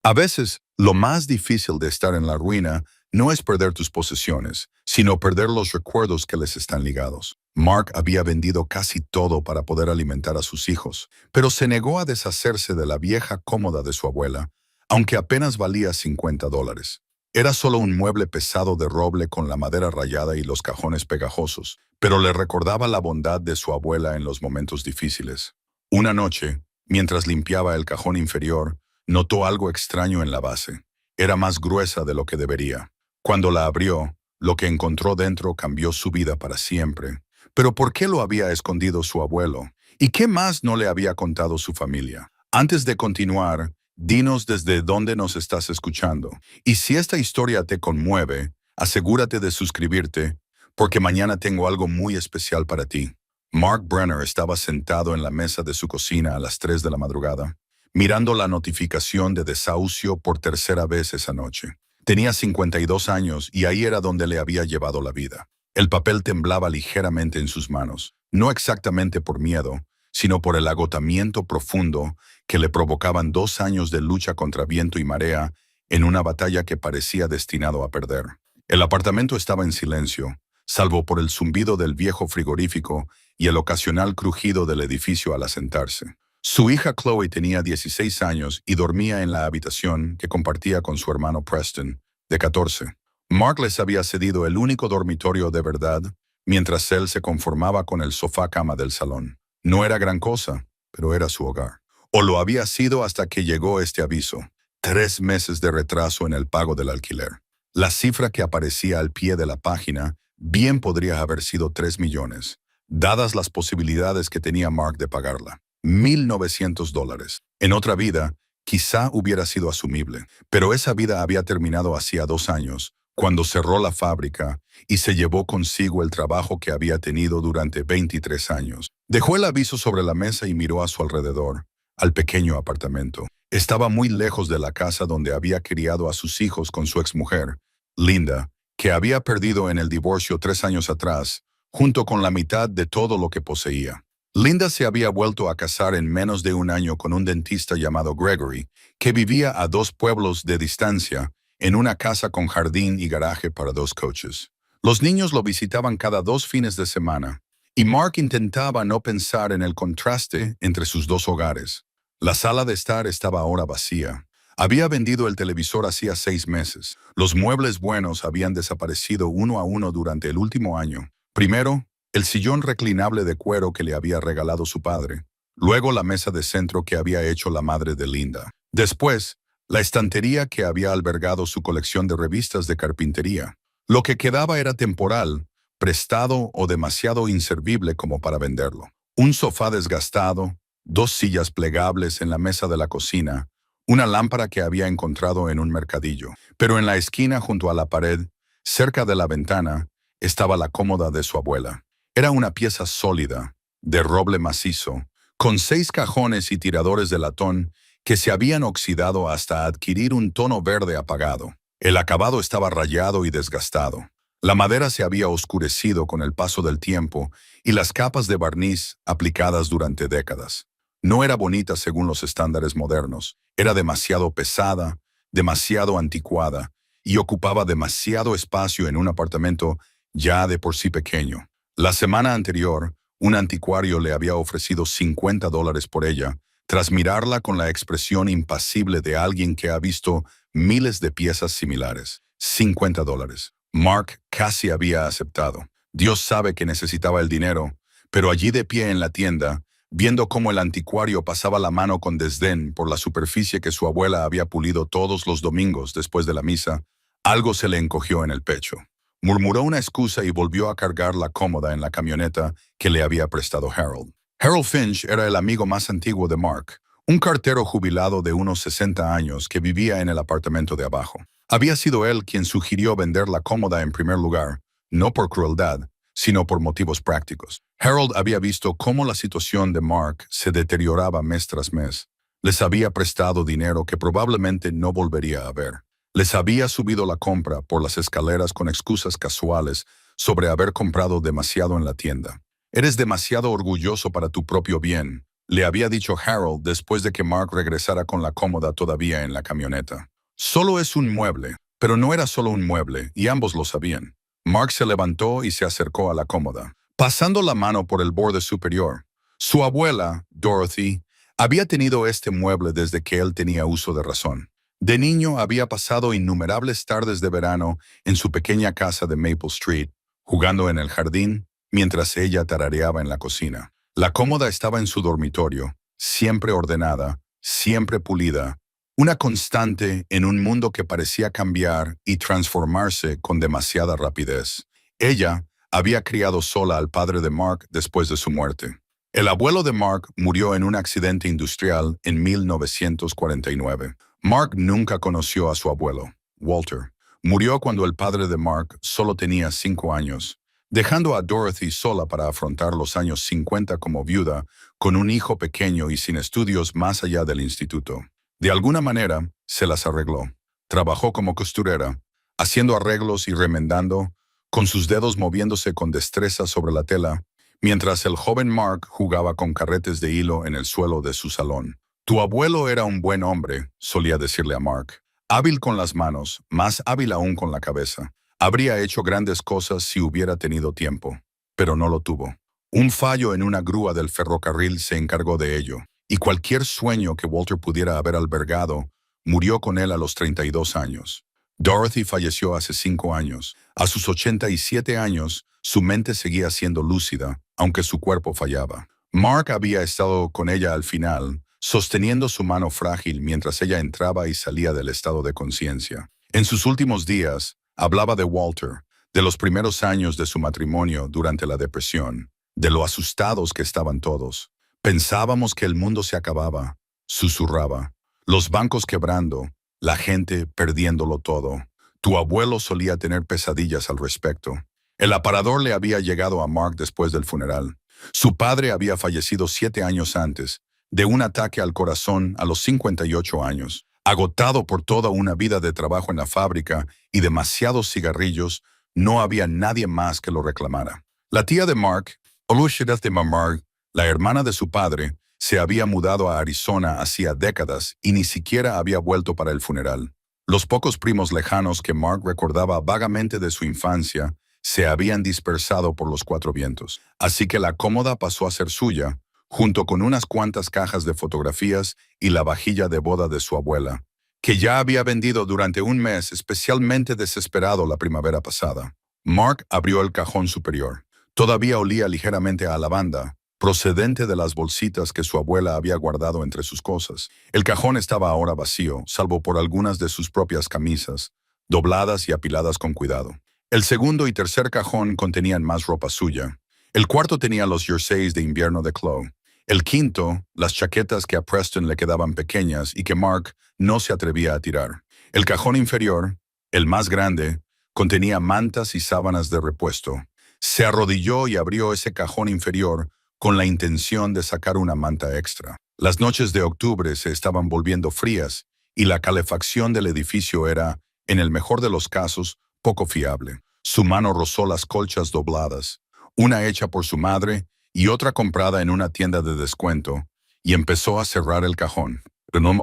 A veces, lo más difícil de estar en la ruina no es perder tus posesiones, sino perder los recuerdos que les están ligados. Mark había vendido casi todo para poder alimentar a sus hijos, pero se negó a deshacerse de la vieja cómoda de su abuela, aunque apenas valía $50. Era solo un mueble pesado de roble con la madera rayada y los cajones pegajosos, pero le recordaba la bondad de su abuela en los momentos difíciles. Una noche, mientras limpiaba el cajón inferior, notó algo extraño en la base. Era más gruesa de lo que debería. Cuando la abrió, lo que encontró dentro cambió su vida para siempre. Pero ¿por qué lo había escondido su abuelo? ¿Y qué más no le había contado su familia? Antes de continuar, dinos desde dónde nos estás escuchando. Y si esta historia te conmueve, asegúrate de suscribirte, porque mañana tengo algo muy especial para ti. Mark Brenner estaba sentado en la mesa de su cocina a las 3 de la madrugada, mirando la notificación de desahucio por tercera vez esa noche. Tenía 52 años y ahí era donde le había llevado la vida. El papel temblaba ligeramente en sus manos, no exactamente por miedo, sino por el agotamiento profundo que le provocaban 2 años de lucha contra viento y marea en una batalla que parecía destinado a perder. El apartamento estaba en silencio, salvo por el zumbido del viejo frigorífico y el ocasional crujido del edificio al asentarse. Su hija Chloe tenía 16 años y dormía en la habitación que compartía con su hermano Preston, de 14. Mark les había cedido el único dormitorio de verdad, mientras él se conformaba con el sofá-cama del salón. No era gran cosa, pero era su hogar. O lo había sido hasta que llegó este aviso: 3 meses de retraso en el pago del alquiler. La cifra que aparecía al pie de la página bien podría haber sido 3 millones, dadas las posibilidades que tenía Mark de pagarla. $1,900. En otra vida, quizá hubiera sido asumible, pero esa vida había terminado hacía 2 años, cuando cerró la fábrica y se llevó consigo el trabajo que había tenido durante 23 años. Dejó el aviso sobre la mesa y miró a su alrededor, al pequeño apartamento. Estaba muy lejos de la casa donde había criado a sus hijos con su exmujer, Linda, que había perdido en el divorcio 3 años atrás, junto con la mitad de todo lo que poseía. Linda se había vuelto a casar en menos de un año con un dentista llamado Gregory, que vivía a 2 pueblos de distancia, en una casa con jardín y garaje para 2 coches. Los niños lo visitaban cada 2 fines de semana, y Mark intentaba no pensar en el contraste entre sus 2 hogares. La sala de estar estaba ahora vacía. Había vendido el televisor hacía 6 meses. Los muebles buenos habían desaparecido uno a uno durante el último año. Primero, el sillón reclinable de cuero que le había regalado su padre. Luego la mesa de centro que había hecho la madre de Linda. Después, la estantería que había albergado su colección de revistas de carpintería. Lo que quedaba era temporal, prestado o demasiado inservible como para venderlo. Un sofá desgastado, 2 sillas plegables en la mesa de la cocina, una lámpara que había encontrado en un mercadillo. Pero en la esquina junto a la pared, cerca de la ventana, estaba la cómoda de su abuela. Era una pieza sólida, de roble macizo, con 6 cajones y tiradores de latón que se habían oxidado hasta adquirir un tono verde apagado. El acabado estaba rayado y desgastado. La madera se había oscurecido con el paso del tiempo y las capas de barniz aplicadas durante décadas. No era bonita según los estándares modernos. Era demasiado pesada, demasiado anticuada y ocupaba demasiado espacio en un apartamento ya de por sí pequeño. La semana anterior, un anticuario le había ofrecido $50 por ella, tras mirarla con la expresión impasible de alguien que ha visto miles de piezas similares. $50. Mark casi había aceptado. Dios sabe que necesitaba el dinero, pero allí de pie en la tienda, viendo cómo el anticuario pasaba la mano con desdén por la superficie que su abuela había pulido todos los domingos después de la misa, algo se le encogió en el pecho. Murmuró una excusa y volvió a cargar la cómoda en la camioneta que le había prestado Harold. Harold Finch era el amigo más antiguo de Mark, un cartero jubilado de unos 60 años que vivía en el apartamento de abajo. Había sido él quien sugirió vender la cómoda en primer lugar, no por crueldad, sino por motivos prácticos. Harold había visto cómo la situación de Mark se deterioraba mes tras mes. Les había prestado dinero que probablemente no volvería a ver. Les había subido la compra por las escaleras con excusas casuales sobre haber comprado demasiado en la tienda. Eres demasiado orgulloso para tu propio bien, le había dicho Harold después de que Mark regresara con la cómoda todavía en la camioneta. Solo es un mueble, pero no era solo un mueble, y ambos lo sabían. Mark se levantó y se acercó a la cómoda, pasando la mano por el borde superior. Su abuela, Dorothy, había tenido este mueble desde que él tenía uso de razón. De niño había pasado innumerables tardes de verano en su pequeña casa de Maple Street, jugando en el jardín, mientras ella tarareaba en la cocina. La cómoda estaba en su dormitorio, siempre ordenada, siempre pulida, una constante en un mundo que parecía cambiar y transformarse con demasiada rapidez. Ella había criado sola al padre de Mark después de su muerte. El abuelo de Mark murió en un accidente industrial en 1949. Mark nunca conoció a su abuelo, Walter. Murió cuando el padre de Mark solo tenía 5 años, dejando a Dorothy sola para afrontar los años 50 como viuda, con un hijo pequeño y sin estudios más allá del instituto. De alguna manera, se las arregló. Trabajó como costurera, haciendo arreglos y remendando, con sus dedos moviéndose con destreza sobre la tela, mientras el joven Mark jugaba con carretes de hilo en el suelo de su salón. Tu abuelo era un buen hombre, solía decirle a Mark. Hábil con las manos, más hábil aún con la cabeza. Habría hecho grandes cosas si hubiera tenido tiempo, pero no lo tuvo. Un fallo en una grúa del ferrocarril se encargó de ello, y cualquier sueño que Walter pudiera haber albergado murió con él a los 32 años. Dorothy falleció hace 5 años. A sus 87 años, su mente seguía siendo lúcida, aunque su cuerpo fallaba. Mark había estado con ella al final, sosteniendo su mano frágil mientras ella entraba y salía del estado de conciencia. En sus últimos días, hablaba de Walter, de los primeros años de su matrimonio durante la depresión, de lo asustados que estaban todos. Pensábamos que el mundo se acababa, susurraba. Los bancos quebrando, la gente perdiéndolo todo. Tu abuelo solía tener pesadillas al respecto. El aparador le había llegado a Mark después del funeral. Su padre había fallecido 7 años antes, de un ataque al corazón a los 58 años. Agotado por toda una vida de trabajo en la fábrica y demasiados cigarrillos, no había nadie más que lo reclamara. La tía de Mark, Elizabeth de Mark, la hermana de su padre, se había mudado a Arizona hacía décadas y ni siquiera había vuelto para el funeral. Los pocos primos lejanos que Mark recordaba vagamente de su infancia se habían dispersado por los 4 vientos, así que la cómoda pasó a ser suya, junto con unas cuantas cajas de fotografías y la vajilla de boda de su abuela, que ya había vendido durante un mes especialmente desesperado la primavera pasada. Mark abrió el cajón superior. Todavía olía ligeramente a lavanda, procedente de las bolsitas que su abuela había guardado entre sus cosas. El cajón estaba ahora vacío, salvo por algunas de sus propias camisas, dobladas y apiladas con cuidado. El segundo y tercer cajón contenían más ropa suya. El cuarto tenía los jerseys de invierno de Chloe. El quinto, las chaquetas que a Preston le quedaban pequeñas y que Mark no se atrevía a tirar. El cajón inferior, el más grande, contenía mantas y sábanas de repuesto. Se arrodilló y abrió ese cajón inferior con la intención de sacar una manta extra. Las noches de octubre se estaban volviendo frías y la calefacción del edificio era, en el mejor de los casos, poco fiable. Su mano rozó las colchas dobladas, una hecha por su madre y otra comprada en una tienda de descuento, y empezó a cerrar el cajón. Pero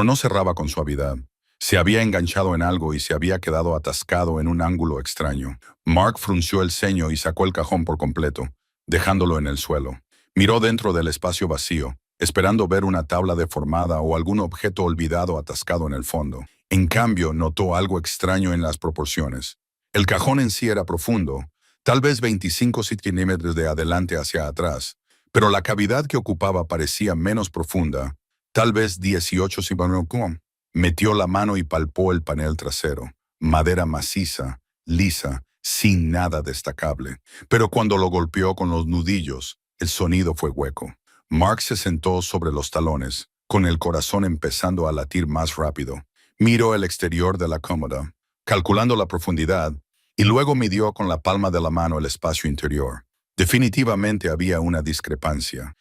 no cerraba con suavidad. Se había enganchado en algo y se había quedado atascado en un ángulo extraño. Mark frunció el ceño y sacó el cajón por completo, dejándolo en el suelo. Miró dentro del espacio vacío, esperando ver una tabla deformada o algún objeto olvidado atascado en el fondo. En cambio, notó algo extraño en las proporciones. El cajón en sí era profundo, tal vez 25 centímetros de adelante hacia atrás, pero la cavidad que ocupaba parecía menos profunda, tal vez 18 centímetros. Metió la mano y palpó el panel trasero, madera maciza, lisa, sin nada destacable. Pero cuando lo golpeó con los nudillos, el sonido fue hueco. Mark se sentó sobre los talones, con el corazón empezando a latir más rápido. Miró el exterior de la cómoda, calculando la profundidad, y luego midió con la palma de la mano el espacio interior. Definitivamente había una discrepancia.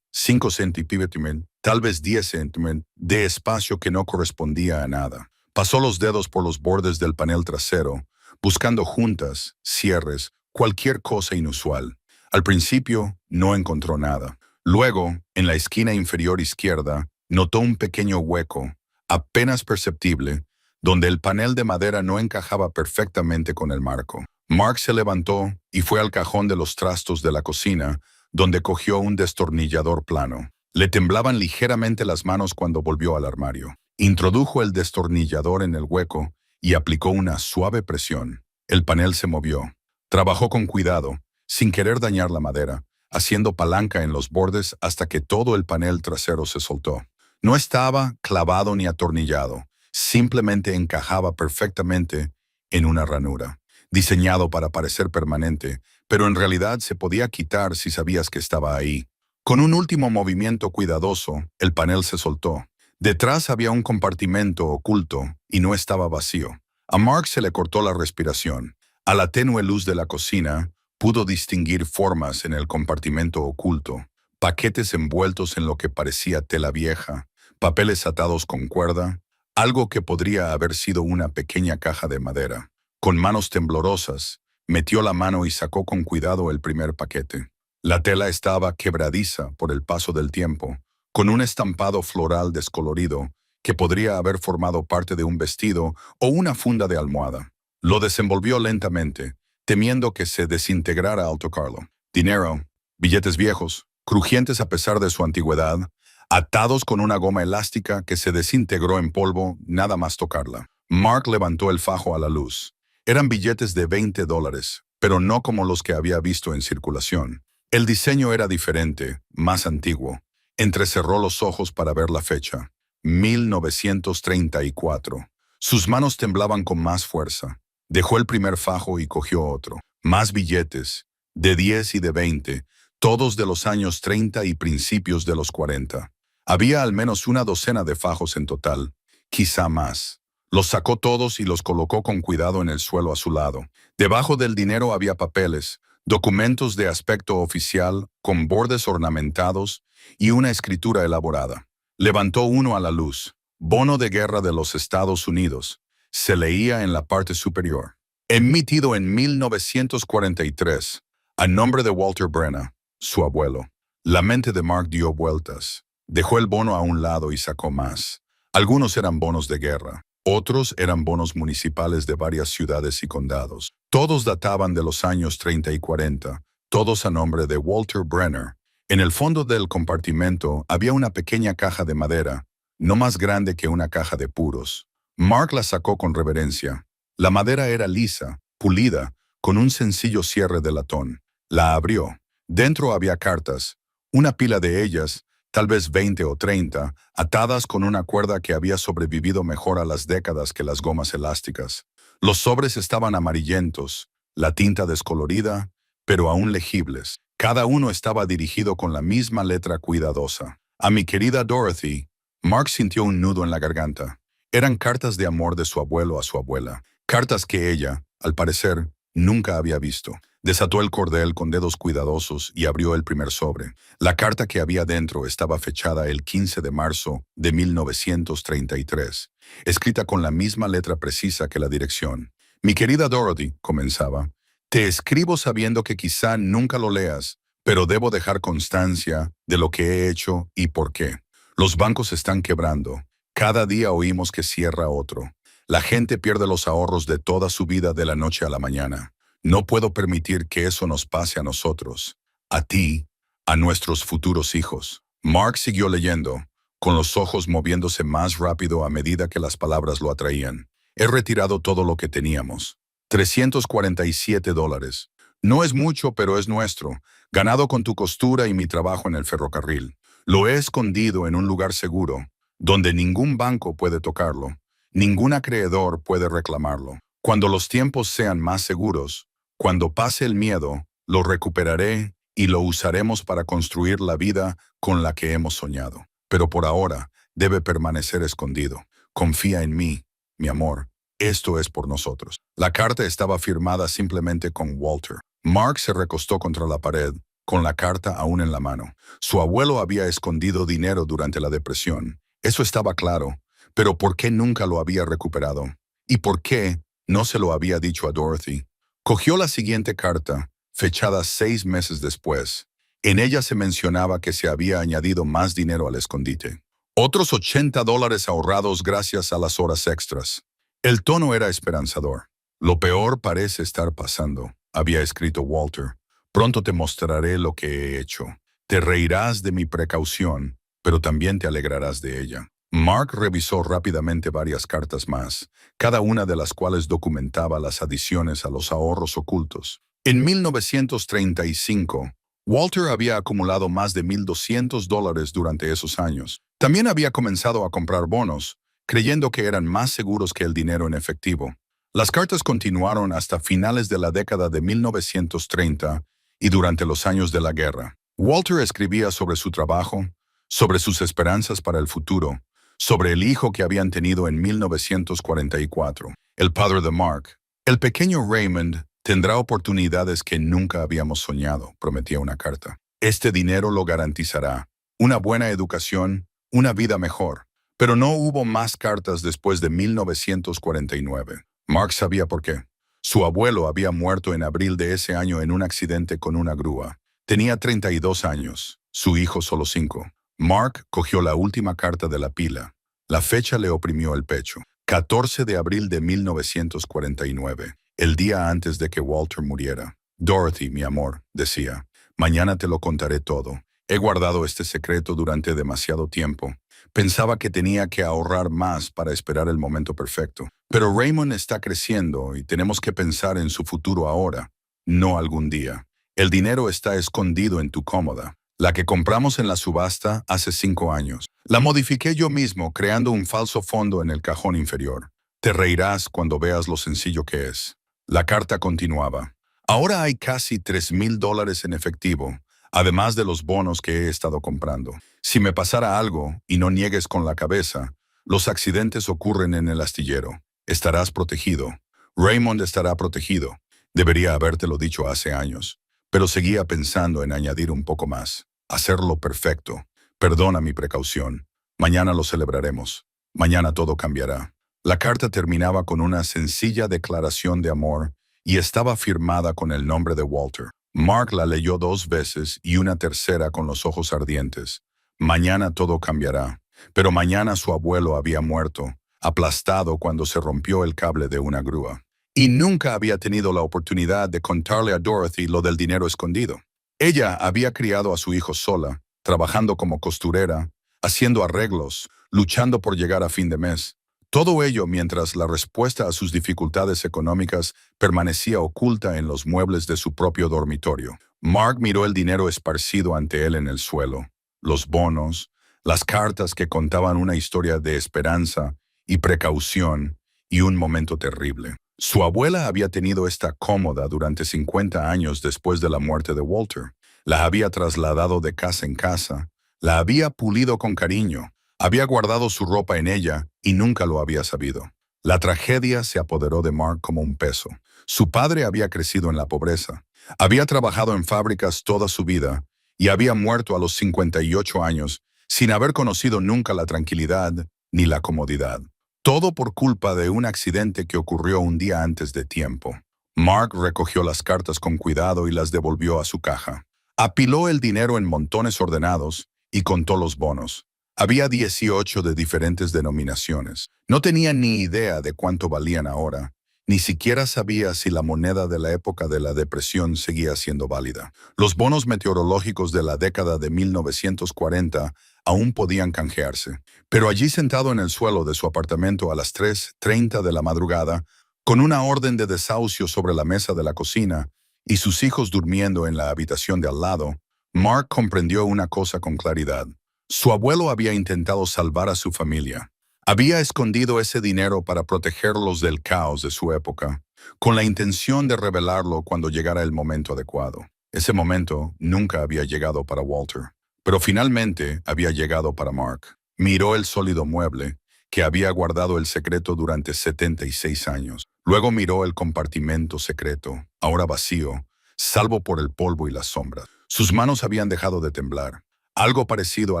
5 centímetros, tal vez 10 centímetros, de espacio que no correspondía a nada. Pasó los dedos por los bordes del panel trasero, buscando juntas, cierres, cualquier cosa inusual. Al principio, no encontró nada. Luego, en la esquina inferior izquierda, notó un pequeño hueco, apenas perceptible, donde el panel de madera no encajaba perfectamente con el marco. Mark se levantó y fue al cajón de los trastos de la cocina, donde cogió un destornillador plano. Le temblaban ligeramente las manos cuando volvió al armario. Introdujo el destornillador en el hueco y aplicó una suave presión. El panel se movió. Trabajó con cuidado, sin querer dañar la madera, haciendo palanca en los bordes hasta que todo el panel trasero se soltó. No estaba clavado ni atornillado, simplemente encajaba perfectamente en una ranura, diseñado para parecer permanente, pero en realidad se podía quitar si sabías que estaba ahí. Con un último movimiento cuidadoso, el panel se soltó. Detrás había un compartimento oculto y no estaba vacío. A Mark se le cortó la respiración. A la tenue luz de la cocina, pudo distinguir formas en el compartimento oculto, paquetes envueltos en lo que parecía tela vieja, papeles atados con cuerda, algo que podría haber sido una pequeña caja de madera. Con manos temblorosas, metió la mano y sacó con cuidado el primer paquete. La tela estaba quebradiza por el paso del tiempo, con un estampado floral descolorido que podría haber formado parte de un vestido o una funda de almohada. Lo desenvolvió lentamente, temiendo que se desintegrara al tocarlo. Dinero, billetes viejos, crujientes a pesar de su antigüedad, atados con una goma elástica que se desintegró en polvo nada más tocarla. Mark levantó el fajo a la luz. Eran billetes de $20, pero no como los que había visto en circulación. El diseño era diferente, más antiguo. Entrecerró los ojos para ver la fecha. 1934. Sus manos temblaban con más fuerza. Dejó el primer fajo y cogió otro. Más billetes, de 10 y de 20, todos de los años 30 y principios de los 40. Había al menos una docena de fajos en total, quizá más. Los sacó todos y los colocó con cuidado en el suelo a su lado. Debajo del dinero había papeles, documentos de aspecto oficial con bordes ornamentados y una escritura elaborada. Levantó uno a la luz. Bono de guerra de los Estados Unidos. Se leía en la parte superior. Emitido en 1943, a nombre de Walter Brenna, su abuelo. La mente de Mark dio vueltas. Dejó el bono a un lado y sacó más. Algunos eran bonos de guerra. Otros eran bonos municipales de varias ciudades y condados. Todos databan de los años 30 y 40, todos a nombre de Walter Brenner. En el fondo del compartimento había una pequeña caja de madera, no más grande que una caja de puros. Mark la sacó con reverencia. La madera era lisa, pulida, con un sencillo cierre de latón. La abrió. Dentro había cartas, una pila de ellas, tal vez 20 o 30, atadas con una cuerda que había sobrevivido mejor a las décadas que las gomas elásticas. Los sobres estaban amarillentos, la tinta descolorida, pero aún legibles. Cada uno estaba dirigido con la misma letra cuidadosa. A mi querida Dorothy, Mark sintió un nudo en la garganta. Eran cartas de amor de su abuelo a su abuela. Cartas que ella, al parecer, nunca había visto. Desató el cordel con dedos cuidadosos y abrió el primer sobre. La carta que había dentro estaba fechada el 15 de marzo de 1933, escrita con la misma letra precisa que la dirección. Mi querida Dorothy, comenzaba, te escribo sabiendo que quizá nunca lo leas, pero debo dejar constancia de lo que he hecho y por qué. Los bancos están quebrando. Cada día oímos que cierra otro. La gente pierde los ahorros de toda su vida de la noche a la mañana. No puedo permitir que eso nos pase a nosotros, a ti, a nuestros futuros hijos. Mark siguió leyendo, con los ojos moviéndose más rápido a medida que las palabras lo atraían. He retirado todo lo que teníamos. $347. No es mucho, pero es nuestro, ganado con tu costura y mi trabajo en el ferrocarril. Lo he escondido en un lugar seguro, donde ningún banco puede tocarlo, ningún acreedor puede reclamarlo. Cuando los tiempos sean más seguros, cuando pase el miedo, lo recuperaré y lo usaremos para construir la vida con la que hemos soñado. Pero por ahora, debe permanecer escondido. Confía en mí, mi amor. Esto es por nosotros. La carta estaba firmada simplemente con Walter. Mark se recostó contra la pared, con la carta aún en la mano. Su abuelo había escondido dinero durante la depresión. Eso estaba claro. Pero ¿por qué nunca lo había recuperado? ¿Y por qué no se lo había dicho a Dorothy? Cogió la siguiente carta, fechada 6 meses después. En ella se mencionaba que se había añadido más dinero al escondite. Otros $80 ahorrados gracias a las horas extras. El tono era esperanzador. Lo peor parece estar pasando, había escrito Walter. Pronto te mostraré lo que he hecho. Te reirás de mi precaución, pero también te alegrarás de ella. Mark revisó rápidamente varias cartas más, cada una de las cuales documentaba las adiciones a los ahorros ocultos. En 1935, Walter había acumulado más de $1,200 durante esos años. También había comenzado a comprar bonos, creyendo que eran más seguros que el dinero en efectivo. Las cartas continuaron hasta finales de la década de 1930 y durante los años de la guerra. Walter escribía sobre su trabajo, sobre sus esperanzas para el futuro, sobre el hijo que habían tenido en 1944, el padre de Mark. El pequeño Raymond tendrá oportunidades que nunca habíamos soñado, prometía una carta. Este dinero lo garantizará. Una buena educación, una vida mejor. Pero no hubo más cartas después de 1949. Mark sabía por qué. Su abuelo había muerto en abril de ese año en un accidente con una grúa. Tenía 32 años, su hijo solo 5. Mark cogió la última carta de la pila. La fecha le oprimió el pecho. 14 de abril de 1949, el día antes de que Walter muriera. Dorothy, mi amor, decía, mañana te lo contaré todo. He guardado este secreto durante demasiado tiempo. Pensaba que tenía que ahorrar más para esperar el momento perfecto. Pero Raymond está creciendo y tenemos que pensar en su futuro ahora, no algún día. El dinero está escondido en tu cómoda, la que compramos en la subasta hace 5 años. La modifiqué yo mismo, creando un falso fondo en el cajón inferior. Te reirás cuando veas lo sencillo que es. La carta continuaba. Ahora hay casi $3,000 en efectivo, además de los bonos que he estado comprando. Si me pasara algo, y no niegues con la cabeza, los accidentes ocurren en el astillero. Estarás protegido. Raymond estará protegido. Debería habértelo dicho hace años. Pero seguía pensando en añadir un poco más. Hacerlo perfecto. Perdona mi precaución. Mañana lo celebraremos. Mañana todo cambiará. La carta terminaba con una sencilla declaración de amor y estaba firmada con el nombre de Walter. Mark la leyó 2 veces y una tercera con los ojos ardientes. Mañana todo cambiará. Pero mañana su abuelo había muerto, aplastado cuando se rompió el cable de una grúa. Y nunca había tenido la oportunidad de contarle a Dorothy lo del dinero escondido. Ella había criado a su hijo sola, trabajando como costurera, haciendo arreglos, luchando por llegar a fin de mes. Todo ello mientras la respuesta a sus dificultades económicas permanecía oculta en los muebles de su propio dormitorio. Mark miró el dinero esparcido ante él en el suelo, los bonos, las cartas que contaban una historia de esperanza y precaución y un momento terrible. Su abuela había tenido esta cómoda durante 50 años después de la muerte de Walter. La había trasladado de casa en casa, la había pulido con cariño, había guardado su ropa en ella y nunca lo había sabido. La tragedia se apoderó de Mark como un peso. Su padre había crecido en la pobreza, había trabajado en fábricas toda su vida y había muerto a los 58 años sin haber conocido nunca la tranquilidad ni la comodidad. Todo por culpa de un accidente que ocurrió un día antes de tiempo. Mark recogió las cartas con cuidado y las devolvió a su caja. Apiló el dinero en montones ordenados y contó los bonos. Había 18 de diferentes denominaciones. No tenía ni idea de cuánto valían ahora. Ni siquiera sabía si la moneda de la época de la depresión seguía siendo válida. Los bonos meteorológicos de la década de 1940 aún podían canjearse. Pero allí sentado en el suelo de su apartamento a las 3:30 de la madrugada, con una orden de desahucio sobre la mesa de la cocina y sus hijos durmiendo en la habitación de al lado, Mark comprendió una cosa con claridad. Su abuelo había intentado salvar a su familia. Había escondido ese dinero para protegerlos del caos de su época, con la intención de revelarlo cuando llegara el momento adecuado. Ese momento nunca había llegado para Walter, pero finalmente había llegado para Mark. Miró el sólido mueble, que había guardado el secreto durante 76 años. Luego miró el compartimento secreto, ahora vacío, salvo por el polvo y las sombras. Sus manos habían dejado de temblar. Algo parecido a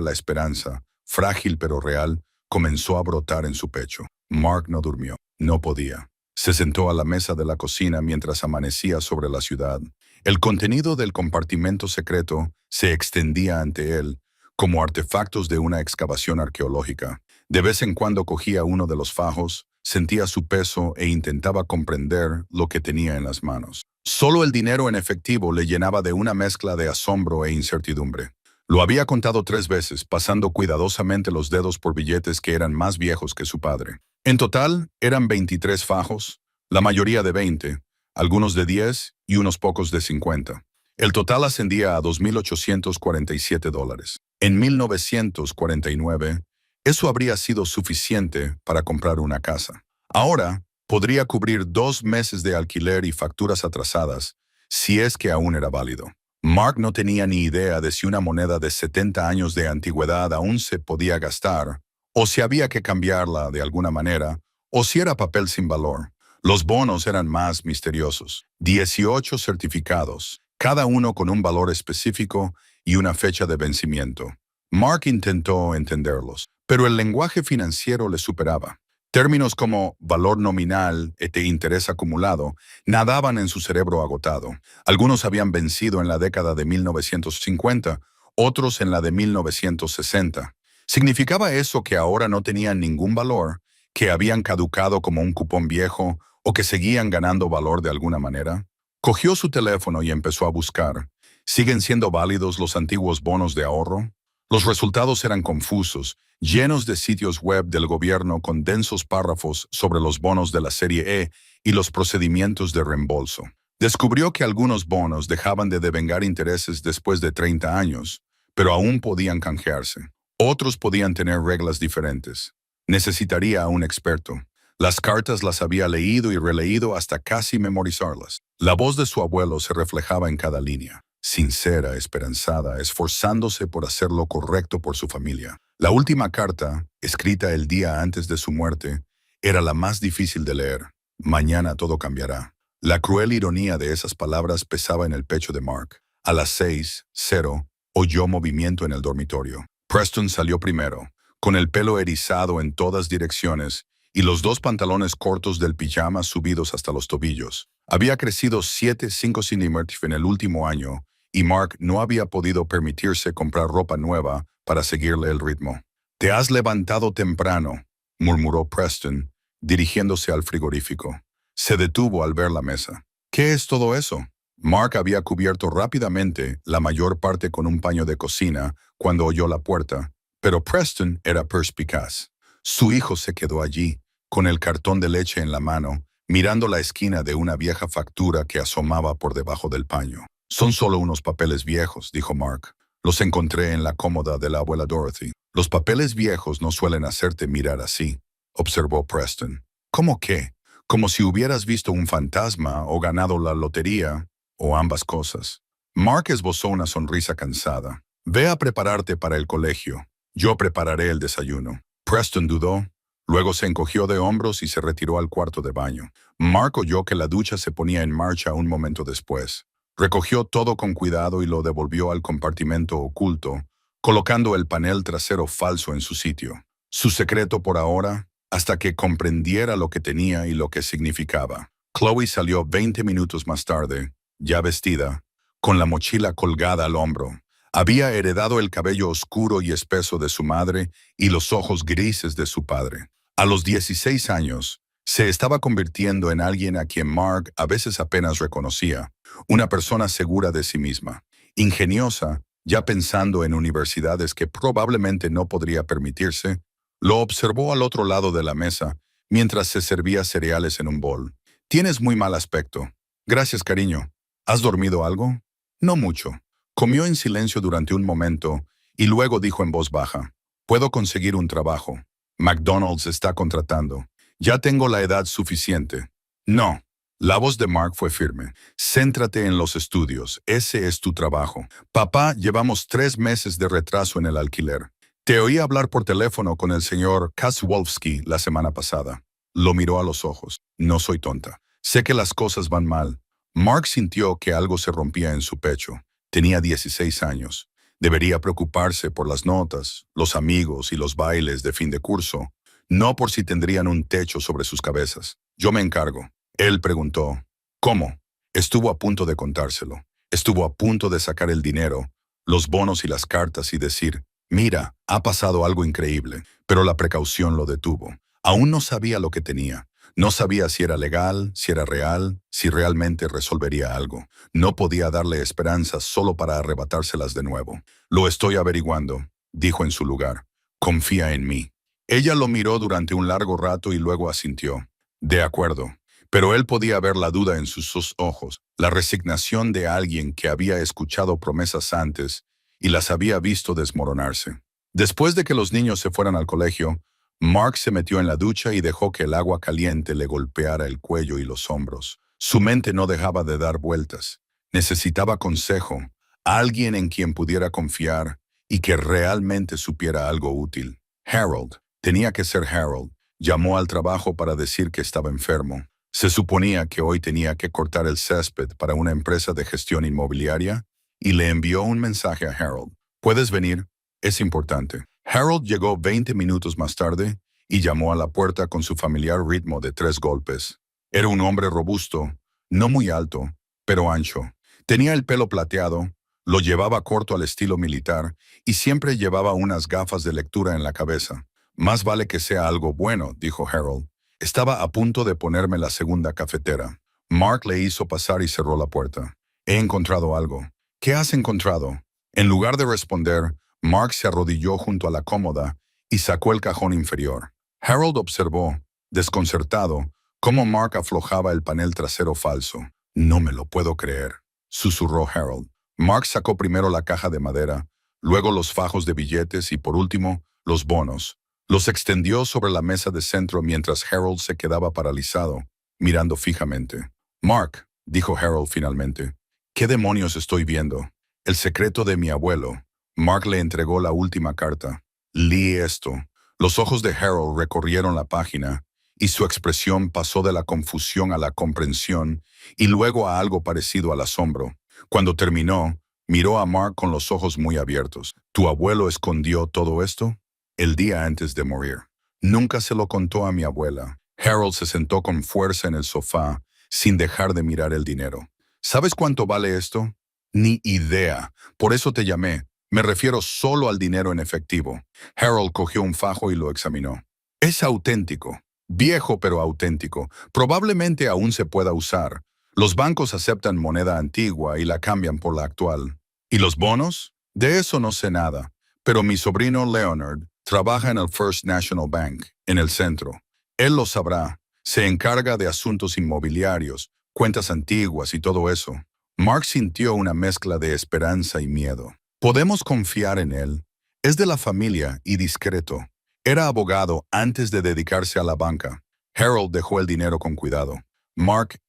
la esperanza, frágil pero real, comenzó a brotar en su pecho. Mark no durmió. No podía. Se sentó a la mesa de la cocina mientras amanecía sobre la ciudad. El contenido del compartimento secreto se extendía ante él como artefactos de una excavación arqueológica. De vez en cuando cogía uno de los fajos, sentía su peso e intentaba comprender lo que tenía en las manos. Solo el dinero en efectivo le llenaba de una mezcla de asombro e incertidumbre. Lo había contado 3 veces, pasando cuidadosamente los dedos por billetes que eran más viejos que su padre. En total, eran 23 fajos, la mayoría de 20, algunos de 10 y unos pocos de 50. El total ascendía a $2,847. En 1949, eso habría sido suficiente para comprar una casa. Ahora, podría cubrir 2 meses de alquiler y facturas atrasadas, si es que aún era válido. Mark no tenía ni idea de si una moneda de 70 años de antigüedad aún se podía gastar, o si había que cambiarla de alguna manera, o si era papel sin valor. Los bonos eran más misteriosos. 18 certificados, cada uno con un valor específico y una fecha de vencimiento. Mark intentó entenderlos, pero el lenguaje financiero le superaba. Términos como valor nominal e interés acumulado nadaban en su cerebro agotado. Algunos habían vencido en la década de 1950, otros en la de 1960. ¿Significaba eso que ahora no tenían ningún valor, que habían caducado como un cupón viejo o que seguían ganando valor de alguna manera? Cogió su teléfono y empezó a buscar. ¿Siguen siendo válidos los antiguos bonos de ahorro? Los resultados eran confusos, llenos de sitios web del gobierno con densos párrafos sobre los bonos de la serie E y los procedimientos de reembolso. Descubrió que algunos bonos dejaban de devengar intereses después de 30 años, pero aún podían canjearse. Otros podían tener reglas diferentes. Necesitaría a un experto. Las cartas las había leído y releído hasta casi memorizarlas. La voz de su abuelo se reflejaba en cada línea. Sincera, esperanzada, esforzándose por hacer lo correcto por su familia. La última carta, escrita el día antes de su muerte, era la más difícil de leer. Mañana todo cambiará. La cruel ironía de esas palabras pesaba en el pecho de Mark. A las 6:00, oyó movimiento en el dormitorio. Preston salió primero, con el pelo erizado en todas direcciones y los 2 pantalones cortos del pijama subidos hasta los tobillos. Había crecido 7,5 centímetros en el último año y Mark no había podido permitirse comprar ropa nueva para seguirle el ritmo. «Te has levantado temprano», murmuró Preston, dirigiéndose al frigorífico. Se detuvo al ver la mesa. «¿Qué es todo eso?» Mark había cubierto rápidamente la mayor parte con un paño de cocina cuando oyó la puerta, pero Preston era perspicaz. Su hijo se quedó allí, con el cartón de leche en la mano, mirando la esquina de una vieja factura que asomaba por debajo del paño. «Son solo unos papeles viejos», dijo Mark. «Los encontré en la cómoda de la abuela Dorothy». «Los papeles viejos no suelen hacerte mirar así», observó Preston. «¿Cómo qué? Como si hubieras visto un fantasma o ganado la lotería, o ambas cosas». Mark esbozó una sonrisa cansada. «Ve a prepararte para el colegio. Yo prepararé el desayuno». Preston dudó. Luego se encogió de hombros y se retiró al cuarto de baño. Mark oyó que la ducha se ponía en marcha un momento después. Recogió todo con cuidado y lo devolvió al compartimento oculto, colocando el panel trasero falso en su sitio. Su secreto por ahora, hasta que comprendiera lo que tenía y lo que significaba. Chloe salió 20 minutos más tarde, ya vestida, con la mochila colgada al hombro. Había heredado el cabello oscuro y espeso de su madre y los ojos grises de su padre. A los 16 años, se estaba convirtiendo en alguien a quien Mark a veces apenas reconocía, una persona segura de sí misma, ingeniosa, ya pensando en universidades que probablemente no podría permitirse. Lo observó al otro lado de la mesa, mientras se servía cereales en un bol. «Tienes muy mal aspecto». «Gracias, cariño». «¿Has dormido algo?» «No mucho». Comió en silencio durante un momento y luego dijo en voz baja: «Puedo conseguir un trabajo. McDonald's está contratando. Ya tengo la edad suficiente». «No». La voz de Mark fue firme. «Céntrate en los estudios. Ese es tu trabajo. Papá, llevamos 3 meses de retraso en el alquiler. Te oí hablar por teléfono con el señor Kaswolski la semana pasada». Lo miró a los ojos. «No soy tonta. Sé que las cosas van mal». Mark sintió que algo se rompía en su pecho. Tenía 16 años. Debería preocuparse por las notas, los amigos y los bailes de fin de curso, no por si tendrían un techo sobre sus cabezas. «Yo me encargo». Él preguntó: «¿Cómo?». Estuvo a punto de contárselo. Estuvo a punto de sacar el dinero, los bonos y las cartas y decir, mira, ha pasado algo increíble, pero la precaución lo detuvo. Aún no sabía lo que tenía. No sabía si era legal, si era real, si realmente resolvería algo. No podía darle esperanzas solo para arrebatárselas de nuevo. Lo estoy averiguando, dijo en su lugar. Confía en mí. Ella lo miró durante un largo rato y luego asintió. De acuerdo. Pero él podía ver la duda en sus ojos, la resignación de alguien que había escuchado promesas antes y las había visto desmoronarse. Después de que los niños se fueran al colegio, Mark se metió en la ducha y dejó que el agua caliente le golpeara el cuello y los hombros. Su mente no dejaba de dar vueltas. Necesitaba consejo, alguien en quien pudiera confiar y que realmente supiera algo útil. Harold, tenía que ser Harold, llamó al trabajo para decir que estaba enfermo. Se suponía que hoy tenía que cortar el césped para una empresa de gestión inmobiliaria y le envió un mensaje a Harold. ¿Puedes venir? Es importante. Harold llegó 20 minutos más tarde y llamó a la puerta con su familiar ritmo de 3 golpes. Era un hombre robusto, no muy alto, pero ancho. Tenía el pelo plateado, lo llevaba corto al estilo militar y siempre llevaba unas gafas de lectura en la cabeza. Más vale que sea algo bueno, dijo Harold. Estaba a punto de ponerme la segunda cafetera. Mark le hizo pasar y cerró la puerta. He encontrado algo. ¿Qué has encontrado? En lugar de responder, Mark se arrodilló junto a la cómoda y sacó el cajón inferior. Harold observó, desconcertado, cómo Mark aflojaba el panel trasero falso. No me lo puedo creer, susurró Harold. Mark sacó primero la caja de madera, luego los fajos de billetes y por último, los bonos. Los extendió sobre la mesa de centro mientras Harold se quedaba paralizado, mirando fijamente. Mark, dijo Harold finalmente, ¿qué demonios estoy viendo? El secreto de mi abuelo. Mark le entregó la última carta. Lee esto. Los ojos de Harold recorrieron la página y su expresión pasó de la confusión a la comprensión y luego a algo parecido al asombro. Cuando terminó, miró a Mark con los ojos muy abiertos. ¿Tu abuelo escondió todo esto? El día antes de morir. Nunca se lo contó a mi abuela. Harold se sentó con fuerza en el sofá, sin dejar de mirar el dinero. ¿Sabes cuánto vale esto? Ni idea. Por eso te llamé. Me refiero solo al dinero en efectivo. Harold cogió un fajo y lo examinó. Es auténtico. Viejo pero auténtico. Probablemente aún se pueda usar. Los bancos aceptan moneda antigua y la cambian por la actual. ¿Y los bonos? De eso no sé nada. Pero mi sobrino Leonard trabaja en el First National Bank, en el centro. Él lo sabrá. Se encarga de asuntos inmobiliarios, cuentas antiguas y todo eso. Mark sintió una mezcla de esperanza y miedo. Podemos confiar en él. Es de la familia y discreto. Era abogado antes de dedicarse a la banca. Harold dejó el dinero con cuidado. Mark,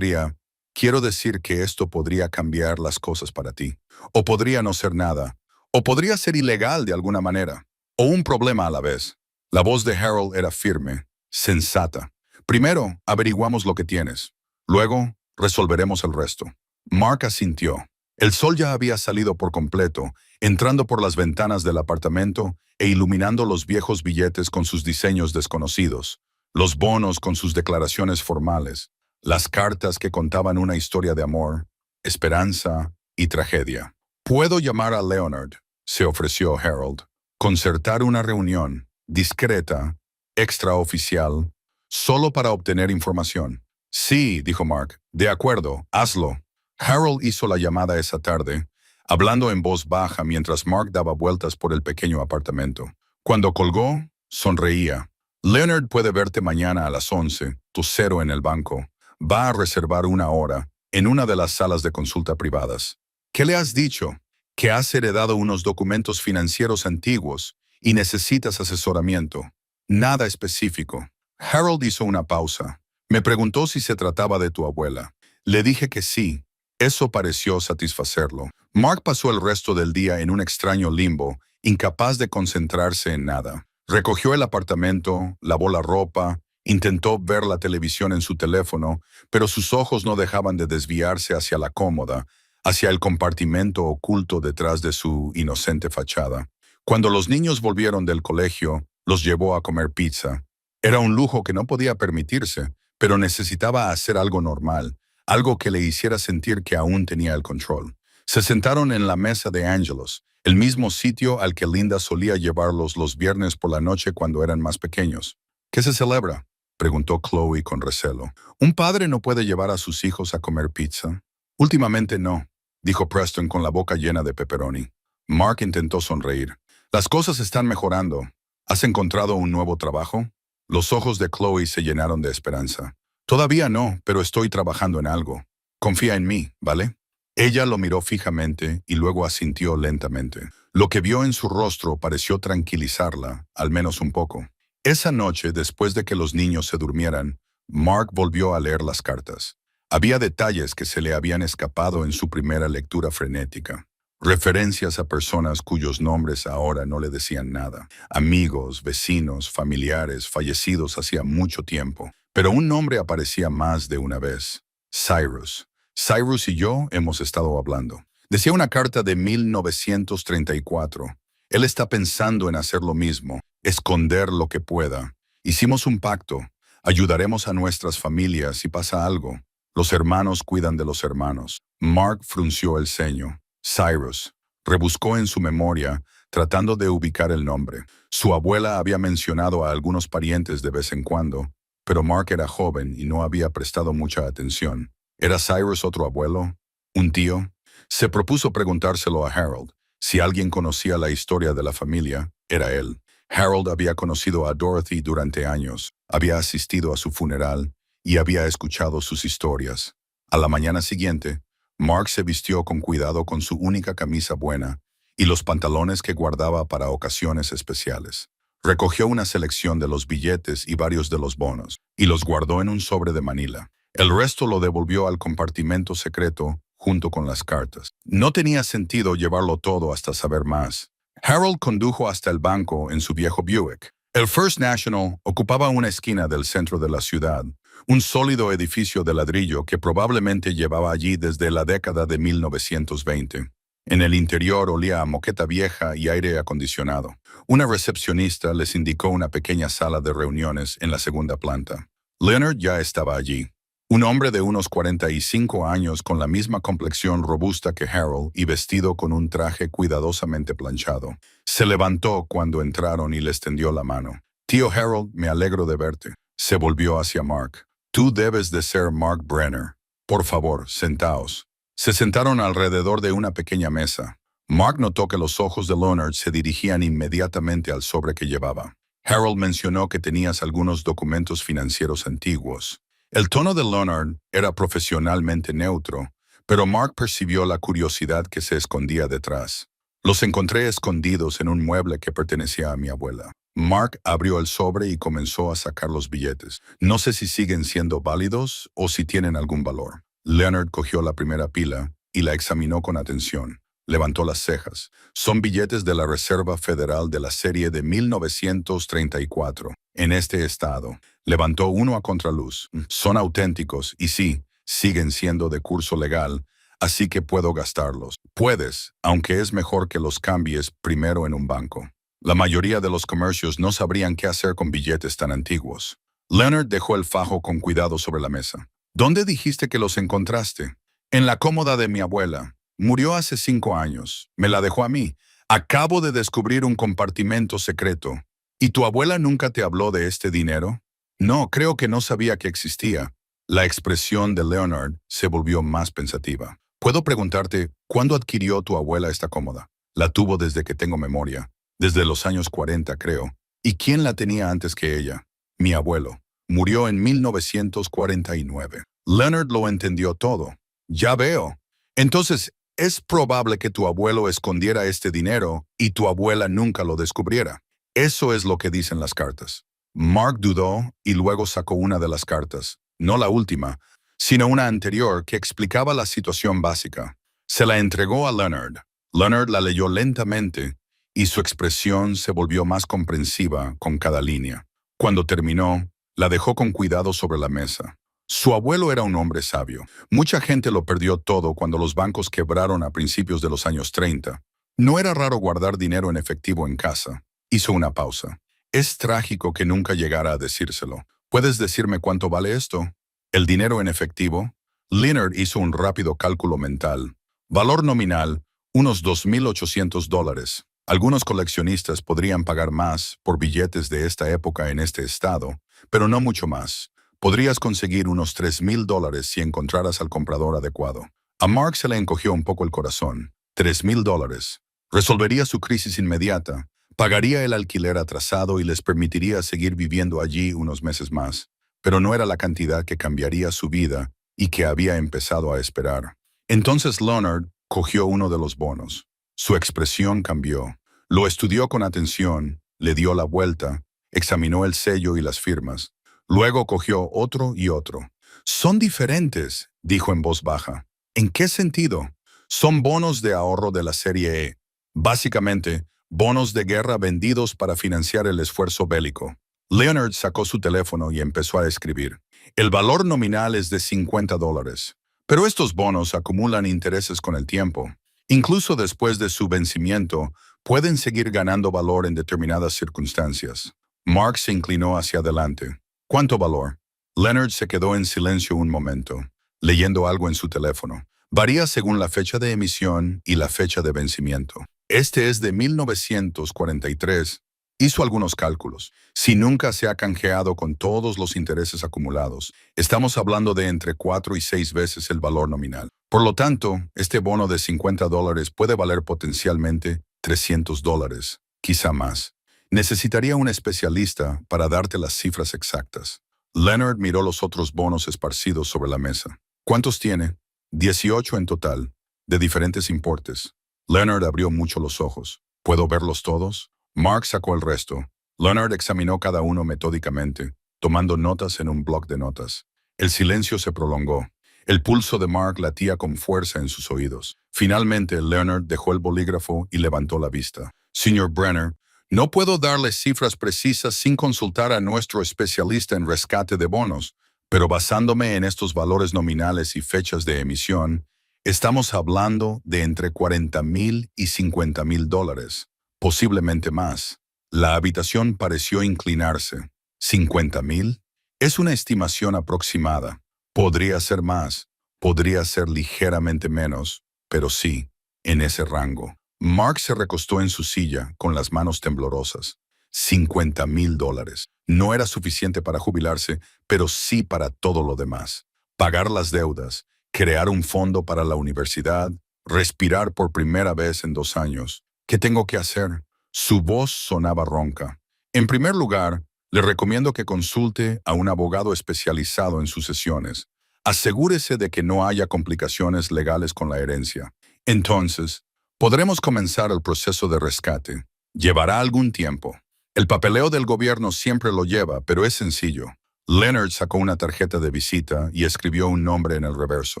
quiero decir que esto podría cambiar las cosas para ti. O podría no ser nada. O podría ser ilegal de alguna manera. O un problema a la vez. La voz de Harold era firme, sensata. Primero, averiguamos lo que tienes. Luego, resolveremos el resto. Mark asintió. El sol ya había salido por completo, entrando por las ventanas del apartamento e iluminando los viejos billetes con sus diseños desconocidos, los bonos con sus declaraciones formales, las cartas que contaban una historia de amor, esperanza y tragedia. «Puedo llamar a Leonard», se ofreció Harold. «Concertar una reunión, discreta, extraoficial, solo para obtener información». «Sí», dijo Mark. «De acuerdo, hazlo». Harold hizo la llamada esa tarde, hablando en voz baja mientras Mark daba vueltas por el pequeño apartamento. Cuando colgó, sonreía. «Leonard puede verte mañana a las 11, tu cero en el banco. Va a reservar una hora en una de las salas de consulta privadas». «¿Qué le has dicho?» «Que has heredado unos documentos financieros antiguos y necesitas asesoramiento». «Nada específico». Harold hizo una pausa. «Me preguntó si se trataba de tu abuela. Le dije que sí». Eso pareció satisfacerlo. Mark pasó el resto del día en un extraño limbo, incapaz de concentrarse en nada. Recogió el apartamento, lavó la ropa, intentó ver la televisión en su teléfono, pero sus ojos no dejaban de desviarse hacia la cómoda, hacia el compartimento oculto detrás de su inocente fachada. Cuando los niños volvieron del colegio, los llevó a comer pizza. Era un lujo que no podía permitirse, pero necesitaba hacer algo normal, algo que le hiciera sentir que aún tenía el control. Se sentaron en la mesa de Angelos, el mismo sitio al que Linda solía llevarlos los viernes por la noche cuando eran más pequeños. ¿Qué se celebra?, preguntó Chloe con recelo. ¿Un padre no puede llevar a sus hijos a comer pizza? Últimamente no, dijo Preston con la boca llena de pepperoni. Mark intentó sonreír. Las cosas están mejorando. ¿Has encontrado un nuevo trabajo? Los ojos de Chloe se llenaron de esperanza. Todavía no, pero estoy trabajando en algo. Confía en mí, ¿vale? Ella lo miró fijamente y luego asintió lentamente. Lo que vio en su rostro pareció tranquilizarla, al menos un poco. Esa noche, después de que los niños se durmieran, Mark volvió a leer las cartas. Había detalles que se le habían escapado en su primera lectura frenética. Referencias a personas cuyos nombres ahora no le decían nada. Amigos, vecinos, familiares, fallecidos hacía mucho tiempo. Pero un nombre aparecía más de una vez. Cyrus. Cyrus y yo hemos estado hablando. Decía una carta de 1934. Él está pensando en hacer lo mismo, esconder lo que pueda. Hicimos un pacto. Ayudaremos a nuestras familias si pasa algo. Los hermanos cuidan de los hermanos. Mark frunció el ceño. Cyrus. Rebuscó en su memoria, tratando de ubicar el nombre. Su abuela había mencionado a algunos parientes de vez en cuando, pero Mark era joven y no había prestado mucha atención. ¿Era Cyrus otro abuelo? ¿Un tío? Se propuso preguntárselo a Harold. Si alguien conocía la historia de la familia, era él. Harold había conocido a Dorothy durante años, había asistido a su funeral y había escuchado sus historias. A la mañana siguiente, Mark se vistió con cuidado con su única camisa buena y los pantalones que guardaba para ocasiones especiales. Recogió una selección de los billetes y varios de los bonos, y los guardó en un sobre de Manila. El resto lo devolvió al compartimento secreto junto con las cartas. No tenía sentido llevarlo todo hasta saber más. Harold condujo hasta el banco en su viejo Buick. El First National ocupaba una esquina del centro de la ciudad, un sólido edificio de ladrillo que probablemente llevaba allí desde la década de 1920. En el interior olía a moqueta vieja y aire acondicionado. Una recepcionista les indicó una pequeña sala de reuniones en la segunda planta. Leonard ya estaba allí. Un hombre de unos 45 años con la misma complexión robusta que Harold y vestido con un traje cuidadosamente planchado. Se levantó cuando entraron y les tendió la mano. «Tío Harold, me alegro de verte». Se volvió hacia Mark. «Tú debes de ser Mark Brenner. Por favor, sentaos». Se sentaron alrededor de una pequeña mesa. Mark notó que los ojos de Leonard se dirigían inmediatamente al sobre que llevaba. Harold mencionó que tenías algunos documentos financieros antiguos. El tono de Leonard era profesionalmente neutro, pero Mark percibió la curiosidad que se escondía detrás. «Los encontré escondidos en un mueble que pertenecía a mi abuela». Mark abrió el sobre y comenzó a sacar los billetes. «No sé si siguen siendo válidos o si tienen algún valor». Leonard cogió la primera pila y la examinó con atención. Levantó las cejas. «Son billetes de la Reserva Federal de la serie de 1934, en este estado». Levantó uno a contraluz. «Son auténticos y sí, siguen siendo de curso legal, así que puedo gastarlos». «Puedes, aunque es mejor que los cambies primero en un banco». La mayoría de los comercios no sabrían qué hacer con billetes tan antiguos. Leonard dejó el fajo con cuidado sobre la mesa. «¿Dónde dijiste que los encontraste?» «En la cómoda de mi abuela. Murió hace 5 años. Me la dejó a mí. Acabo de descubrir un compartimento secreto. ¿Y tu abuela nunca te habló de este dinero?» «No, creo que no sabía que existía». La expresión de Leonard se volvió más pensativa. «¿Puedo preguntarte, cuándo adquirió tu abuela esta cómoda?» «La tuvo desde que tengo memoria. Desde los años 40, creo». «¿Y quién la tenía antes que ella?» «Mi abuelo. Murió en 1949. Leonard lo entendió todo. «Ya veo. Entonces, es probable que tu abuelo escondiera este dinero y tu abuela nunca lo descubriera». «Eso es lo que dicen las cartas». Mark dudó y luego sacó una de las cartas, no la última, sino una anterior que explicaba la situación básica. Se la entregó a Leonard. Leonard la leyó lentamente y su expresión se volvió más comprensiva con cada línea. Cuando terminó, la dejó con cuidado sobre la mesa. Su abuelo era un hombre sabio. Mucha gente lo perdió todo cuando los bancos quebraron a principios de los años 30. No era raro guardar dinero en efectivo en casa. Hizo una pausa. «Es trágico que nunca llegara a decírselo. ¿Puedes decirme cuánto vale esto?» «¿El dinero en efectivo?» Leonard hizo un rápido cálculo mental. Valor nominal, unos $2,800. Algunos coleccionistas podrían pagar más por billetes de esta época en este estado, pero no mucho más. Podrías conseguir unos $3,000 si encontraras al comprador adecuado. A Mark se le encogió un poco el corazón. $3,000. Resolvería su crisis inmediata, pagaría el alquiler atrasado y les permitiría seguir viviendo allí unos meses más. Pero no era la cantidad que cambiaría su vida y que había empezado a esperar. Entonces Leonard cogió uno de los bonos. Su expresión cambió. Lo estudió con atención, le dio la vuelta, examinó el sello y las firmas. Luego cogió otro y otro. «Son diferentes», dijo en voz baja. «¿En qué sentido?» «Son bonos de ahorro de la serie E. Básicamente, bonos de guerra vendidos para financiar el esfuerzo bélico». Leonard sacó su teléfono y empezó a escribir. «El valor nominal es de $50, pero estos bonos acumulan intereses con el tiempo. Incluso después de su vencimiento, pueden seguir ganando valor en determinadas circunstancias». Mark se inclinó hacia adelante. «¿Cuánto valor?» Leonard se quedó en silencio un momento, leyendo algo en su teléfono. Varía según la fecha de emisión y la fecha de vencimiento. Este es de 1943. Hizo algunos cálculos. Si nunca se ha canjeado con todos los intereses acumulados, estamos hablando de entre 4 y 6 veces el valor nominal. Por lo tanto, este bono de $50 puede valer potencialmente $300, quizá más. Necesitaría un especialista para darte las cifras exactas. Leonard miró los otros bonos esparcidos sobre la mesa. ¿Cuántos tiene? 18 en total, de diferentes importes. Leonard abrió mucho los ojos. ¿Puedo verlos todos? Mark sacó el resto. Leonard examinó cada uno metódicamente, tomando notas en un bloc de notas. El silencio se prolongó. El pulso de Mark latía con fuerza en sus oídos. Finalmente, Leonard dejó el bolígrafo y levantó la vista. «Señor Brenner, no puedo darle cifras precisas sin consultar a nuestro especialista en rescate de bonos, pero basándome en estos valores nominales y fechas de emisión, estamos hablando de entre $40,000 y $50,000, posiblemente más». La habitación pareció inclinarse. ¿50,000? Es una estimación aproximada. Podría ser más, podría ser ligeramente menos, pero sí, en ese rango. Mark se recostó en su silla con las manos temblorosas. $50,000. No era suficiente para jubilarse, pero sí para todo lo demás. Pagar las deudas, crear un fondo para la universidad, respirar por primera vez en 2 años. ¿Qué tengo que hacer? Su voz sonaba ronca. En primer lugar, le recomiendo que consulte a un abogado especializado en sucesiones. Asegúrese de que no haya complicaciones legales con la herencia. Entonces, podremos comenzar el proceso de rescate. Llevará algún tiempo. El papeleo del gobierno siempre lo lleva, pero es sencillo. Leonard sacó una tarjeta de visita y escribió un nombre en el reverso.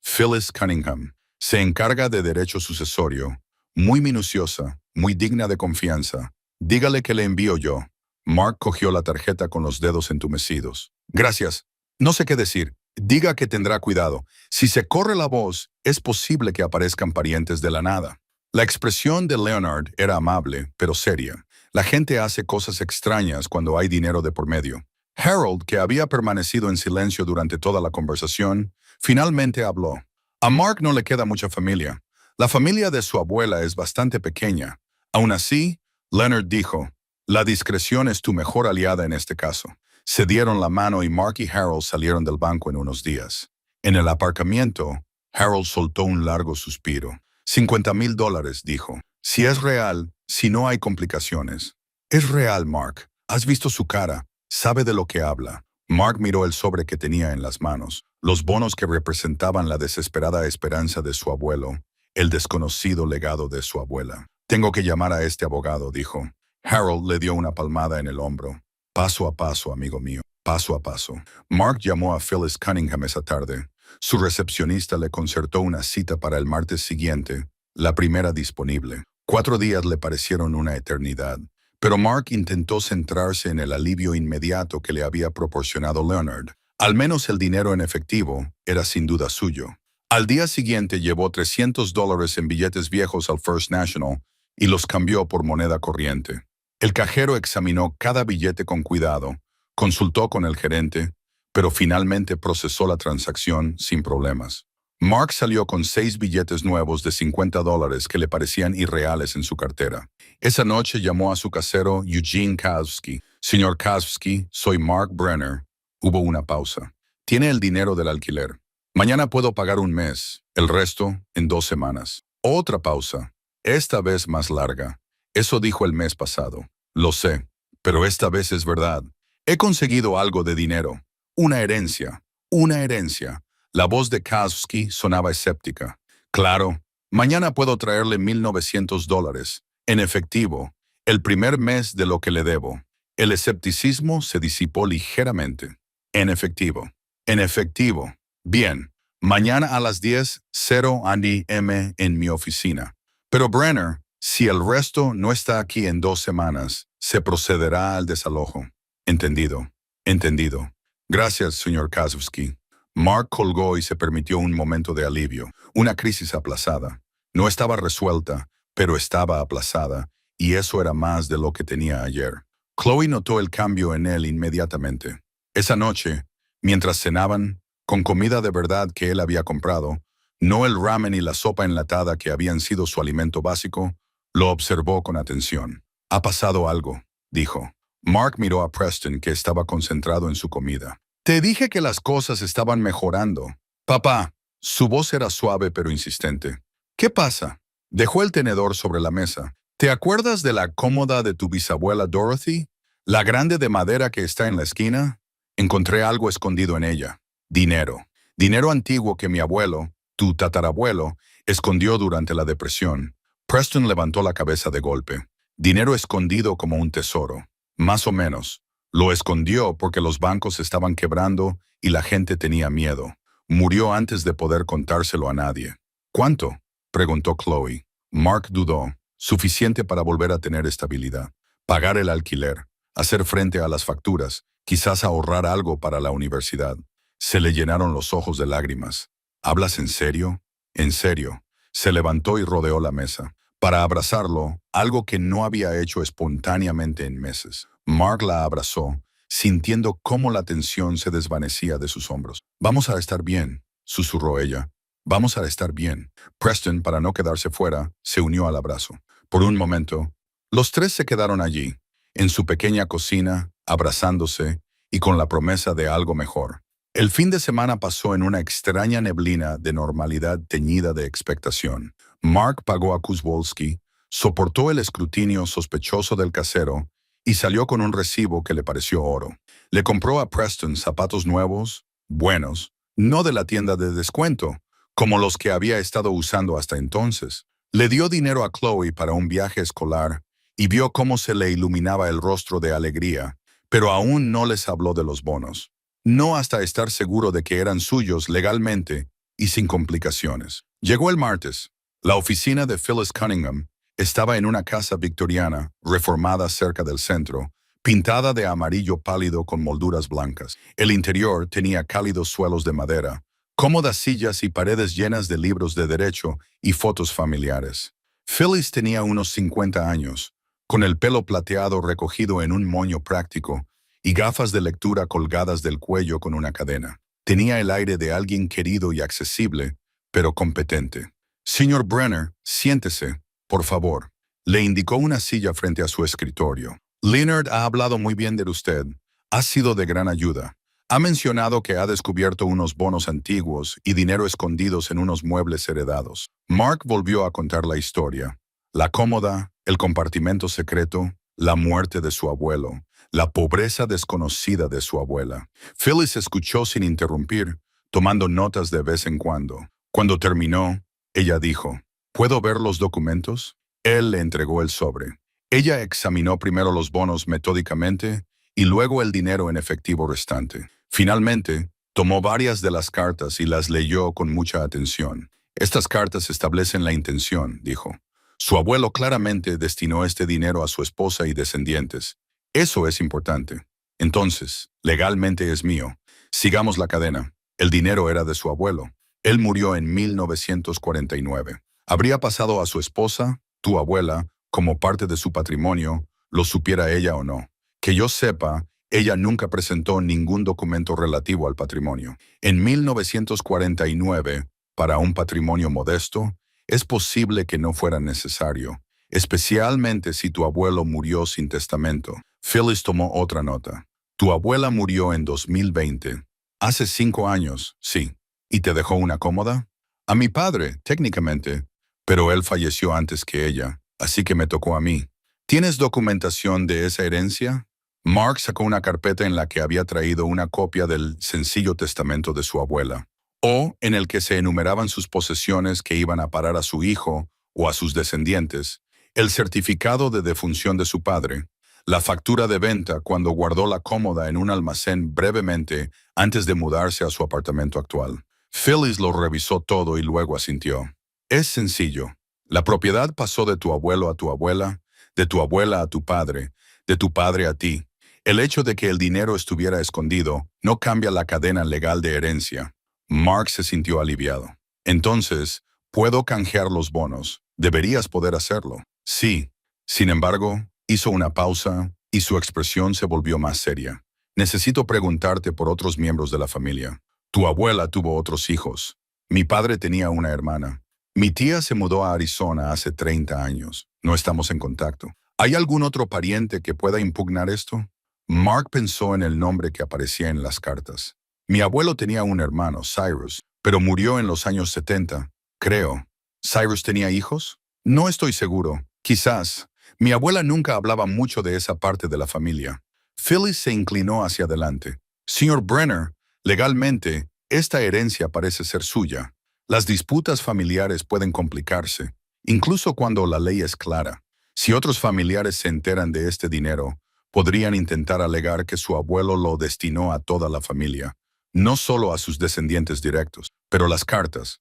Phyllis Cunningham. Se encarga de derecho sucesorio. Muy minuciosa, muy digna de confianza. Dígale que le envío yo. Mark cogió la tarjeta con los dedos entumecidos. Gracias. No sé qué decir. Diga que tendrá cuidado. Si se corre la voz, es posible que aparezcan parientes de la nada. La expresión de Leonard era amable, pero seria. La gente hace cosas extrañas cuando hay dinero de por medio. Harold, que había permanecido en silencio durante toda la conversación, finalmente habló. A Mark no le queda mucha familia. La familia de su abuela es bastante pequeña. Aún así, Leonard dijo, «La discreción es tu mejor aliada en este caso». Se dieron la mano y Mark y Harold salieron del banco en unos días. En el aparcamiento, Harold soltó un largo suspiro. $50,000, dijo. «Si es real, si no hay complicaciones». «Es real, Mark. Has visto su cara. Sabe de lo que habla». Mark miró el sobre que tenía en las manos, los bonos que representaban la desesperada esperanza de su abuelo, el desconocido legado de su abuela. «Tengo que llamar a este abogado», dijo. Harold le dio una palmada en el hombro. «Paso a paso, amigo mío, paso a paso». Mark llamó a Phyllis Cunningham esa tarde. Su recepcionista le concertó una cita para el martes siguiente, la primera disponible. 4 días le parecieron una eternidad, pero Mark intentó centrarse en el alivio inmediato que le había proporcionado Leonard. Al menos el dinero en efectivo era sin duda suyo. Al día siguiente llevó $300 en billetes viejos al First National y los cambió por moneda corriente. El cajero examinó cada billete con cuidado, consultó con el gerente, pero finalmente procesó la transacción sin problemas. Mark salió con 6 billetes nuevos de $50 que le parecían irreales en su cartera. Esa noche llamó a su casero Eugene Kavsky. Señor Kavsky, soy Mark Brenner. Hubo una pausa. Tiene el dinero del alquiler. Mañana puedo pagar un mes, el resto en 2 semanas. Otra pausa, esta vez más larga. Eso dijo el mes pasado. Lo sé, pero esta vez es verdad. He conseguido algo de dinero. Una herencia. Una herencia. La voz de Kavsky sonaba escéptica. Claro, mañana puedo traerle $1,900, en efectivo, el primer mes de lo que le debo. El escepticismo se disipó ligeramente. En efectivo. En efectivo. Bien. Mañana a las 10:00 a.m. en mi oficina. Pero Brenner, si el resto no está aquí en 2 semanas, se procederá al desalojo. Entendido. Entendido. Gracias, señor Kavsky. Mark colgó y se permitió un momento de alivio. Una crisis aplazada. No estaba resuelta, pero estaba aplazada, y eso era más de lo que tenía ayer. Chloe notó el cambio en él inmediatamente. Esa noche, mientras cenaban, con comida de verdad que él había comprado, no el ramen y la sopa enlatada que habían sido su alimento básico, lo observó con atención. «Ha pasado algo», dijo. Mark miró a Preston, que estaba concentrado en su comida. «Te dije que las cosas estaban mejorando. Papá», su voz era suave pero insistente. «¿Qué pasa?» Dejó el tenedor sobre la mesa. «¿Te acuerdas de la cómoda de tu bisabuela Dorothy? La grande de madera que está en la esquina. Encontré algo escondido en ella. Dinero. Dinero antiguo que mi abuelo, tu tatarabuelo, escondió durante la depresión». Preston levantó la cabeza de golpe. Dinero escondido como un tesoro. Más o menos. Lo escondió porque los bancos estaban quebrando y la gente tenía miedo. Murió antes de poder contárselo a nadie. «¿Cuánto?», preguntó Chloe. Mark dudó. Suficiente para volver a tener estabilidad. Pagar el alquiler. Hacer frente a las facturas. Quizás ahorrar algo para la universidad. Se le llenaron los ojos de lágrimas. «¿Hablas en serio?». «En serio». Se levantó y rodeó la mesa. Para abrazarlo, algo que no había hecho espontáneamente en meses. Mark la abrazó, sintiendo cómo la tensión se desvanecía de sus hombros. «Vamos a estar bien», susurró ella. «Vamos a estar bien». Preston, para no quedarse fuera, se unió al abrazo. Por un momento, los tres se quedaron allí, en su pequeña cocina, abrazándose y con la promesa de algo mejor. El fin de semana pasó en una extraña neblina de normalidad teñida de expectación. Mark pagó a Kuzbolski, soportó el escrutinio sospechoso del casero y salió con un recibo que le pareció oro. Le compró a Preston zapatos nuevos, buenos, no de la tienda de descuento, como los que había estado usando hasta entonces. Le dio dinero a Chloe para un viaje escolar y vio cómo se le iluminaba el rostro de alegría, pero aún no les habló de los bonos. No hasta estar seguro de que eran suyos legalmente y sin complicaciones. Llegó el martes. La oficina de Phyllis Cunningham estaba en una casa victoriana, reformada cerca del centro, pintada de amarillo pálido con molduras blancas. El interior tenía cálidos suelos de madera, cómodas sillas y paredes llenas de libros de derecho y fotos familiares. Phyllis tenía unos 50 años, con el pelo plateado recogido en un moño práctico y gafas de lectura colgadas del cuello con una cadena. Tenía el aire de alguien querido y accesible, pero competente. «Señor Brenner, siéntese, por favor». Le indicó una silla frente a su escritorio. «Leonard ha hablado muy bien de usted. Ha sido de gran ayuda. Ha mencionado que ha descubierto unos bonos antiguos y dinero escondidos en unos muebles heredados». Mark volvió a contar la historia. La cómoda, el compartimento secreto, la muerte de su abuelo, la pobreza desconocida de su abuela. Phyllis escuchó sin interrumpir, tomando notas de vez en cuando. Cuando terminó, ella dijo, «¿Puedo ver los documentos?». Él le entregó el sobre. Ella examinó primero los bonos metódicamente y luego el dinero en efectivo restante. Finalmente, tomó varias de las cartas y las leyó con mucha atención. «Estas cartas establecen la intención», dijo. «Su abuelo claramente destinó este dinero a su esposa y descendientes. Eso es importante. Entonces, legalmente es mío. Sigamos la cadena. El dinero era de su abuelo. Él murió en 1949. Habría pasado a su esposa, tu abuela, como parte de su patrimonio, lo supiera ella o no. Que yo sepa, Ella nunca presentó ningún documento relativo al patrimonio. En 1949, para un patrimonio modesto, es posible que no fuera necesario, especialmente si tu abuelo murió sin testamento. Phyllis tomó otra nota. Tu abuela murió en 2020. Hace 5 años, sí. ¿Y te dejó una cómoda? A mi padre, técnicamente, pero él falleció antes que ella, así que me tocó a mí. ¿Tienes documentación de esa herencia? Mark sacó una carpeta en la que había traído una copia del sencillo testamento de su abuela, o en el que se enumeraban sus posesiones que iban a parar a su hijo o a sus descendientes, el certificado de defunción de su padre, la factura de venta cuando guardó la cómoda en un almacén brevemente antes de mudarse a su apartamento actual. Phyllis lo revisó todo y luego asintió. Es sencillo. La propiedad pasó de tu abuelo a tu abuela, de tu abuela a tu padre, de tu padre a ti. El hecho de que el dinero estuviera escondido no cambia la cadena legal de herencia. Mark se sintió aliviado. Entonces, puedo canjear los bonos. Deberías poder hacerlo. Sí. Sin embargo, hizo una pausa y su expresión se volvió más seria. Necesito preguntarte por otros miembros de la familia. Tu abuela tuvo otros hijos. Mi padre tenía una hermana. Mi tía se mudó a Arizona hace 30 años. No estamos en contacto. ¿Hay algún otro pariente que pueda impugnar esto? Mark pensó en el nombre que aparecía en las cartas. Mi abuelo tenía un hermano, Cyrus, pero murió en los años 70, creo. ¿Cyrus tenía hijos? No estoy seguro. Quizás. Mi abuela nunca hablaba mucho de esa parte de la familia. Phyllis se inclinó hacia adelante. Señor Brenner, legalmente, esta herencia parece ser suya. Las disputas familiares pueden complicarse, incluso cuando la ley es clara. Si otros familiares se enteran de este dinero, podrían intentar alegar que su abuelo lo destinó a toda la familia, no solo a sus descendientes directos. Pero las cartas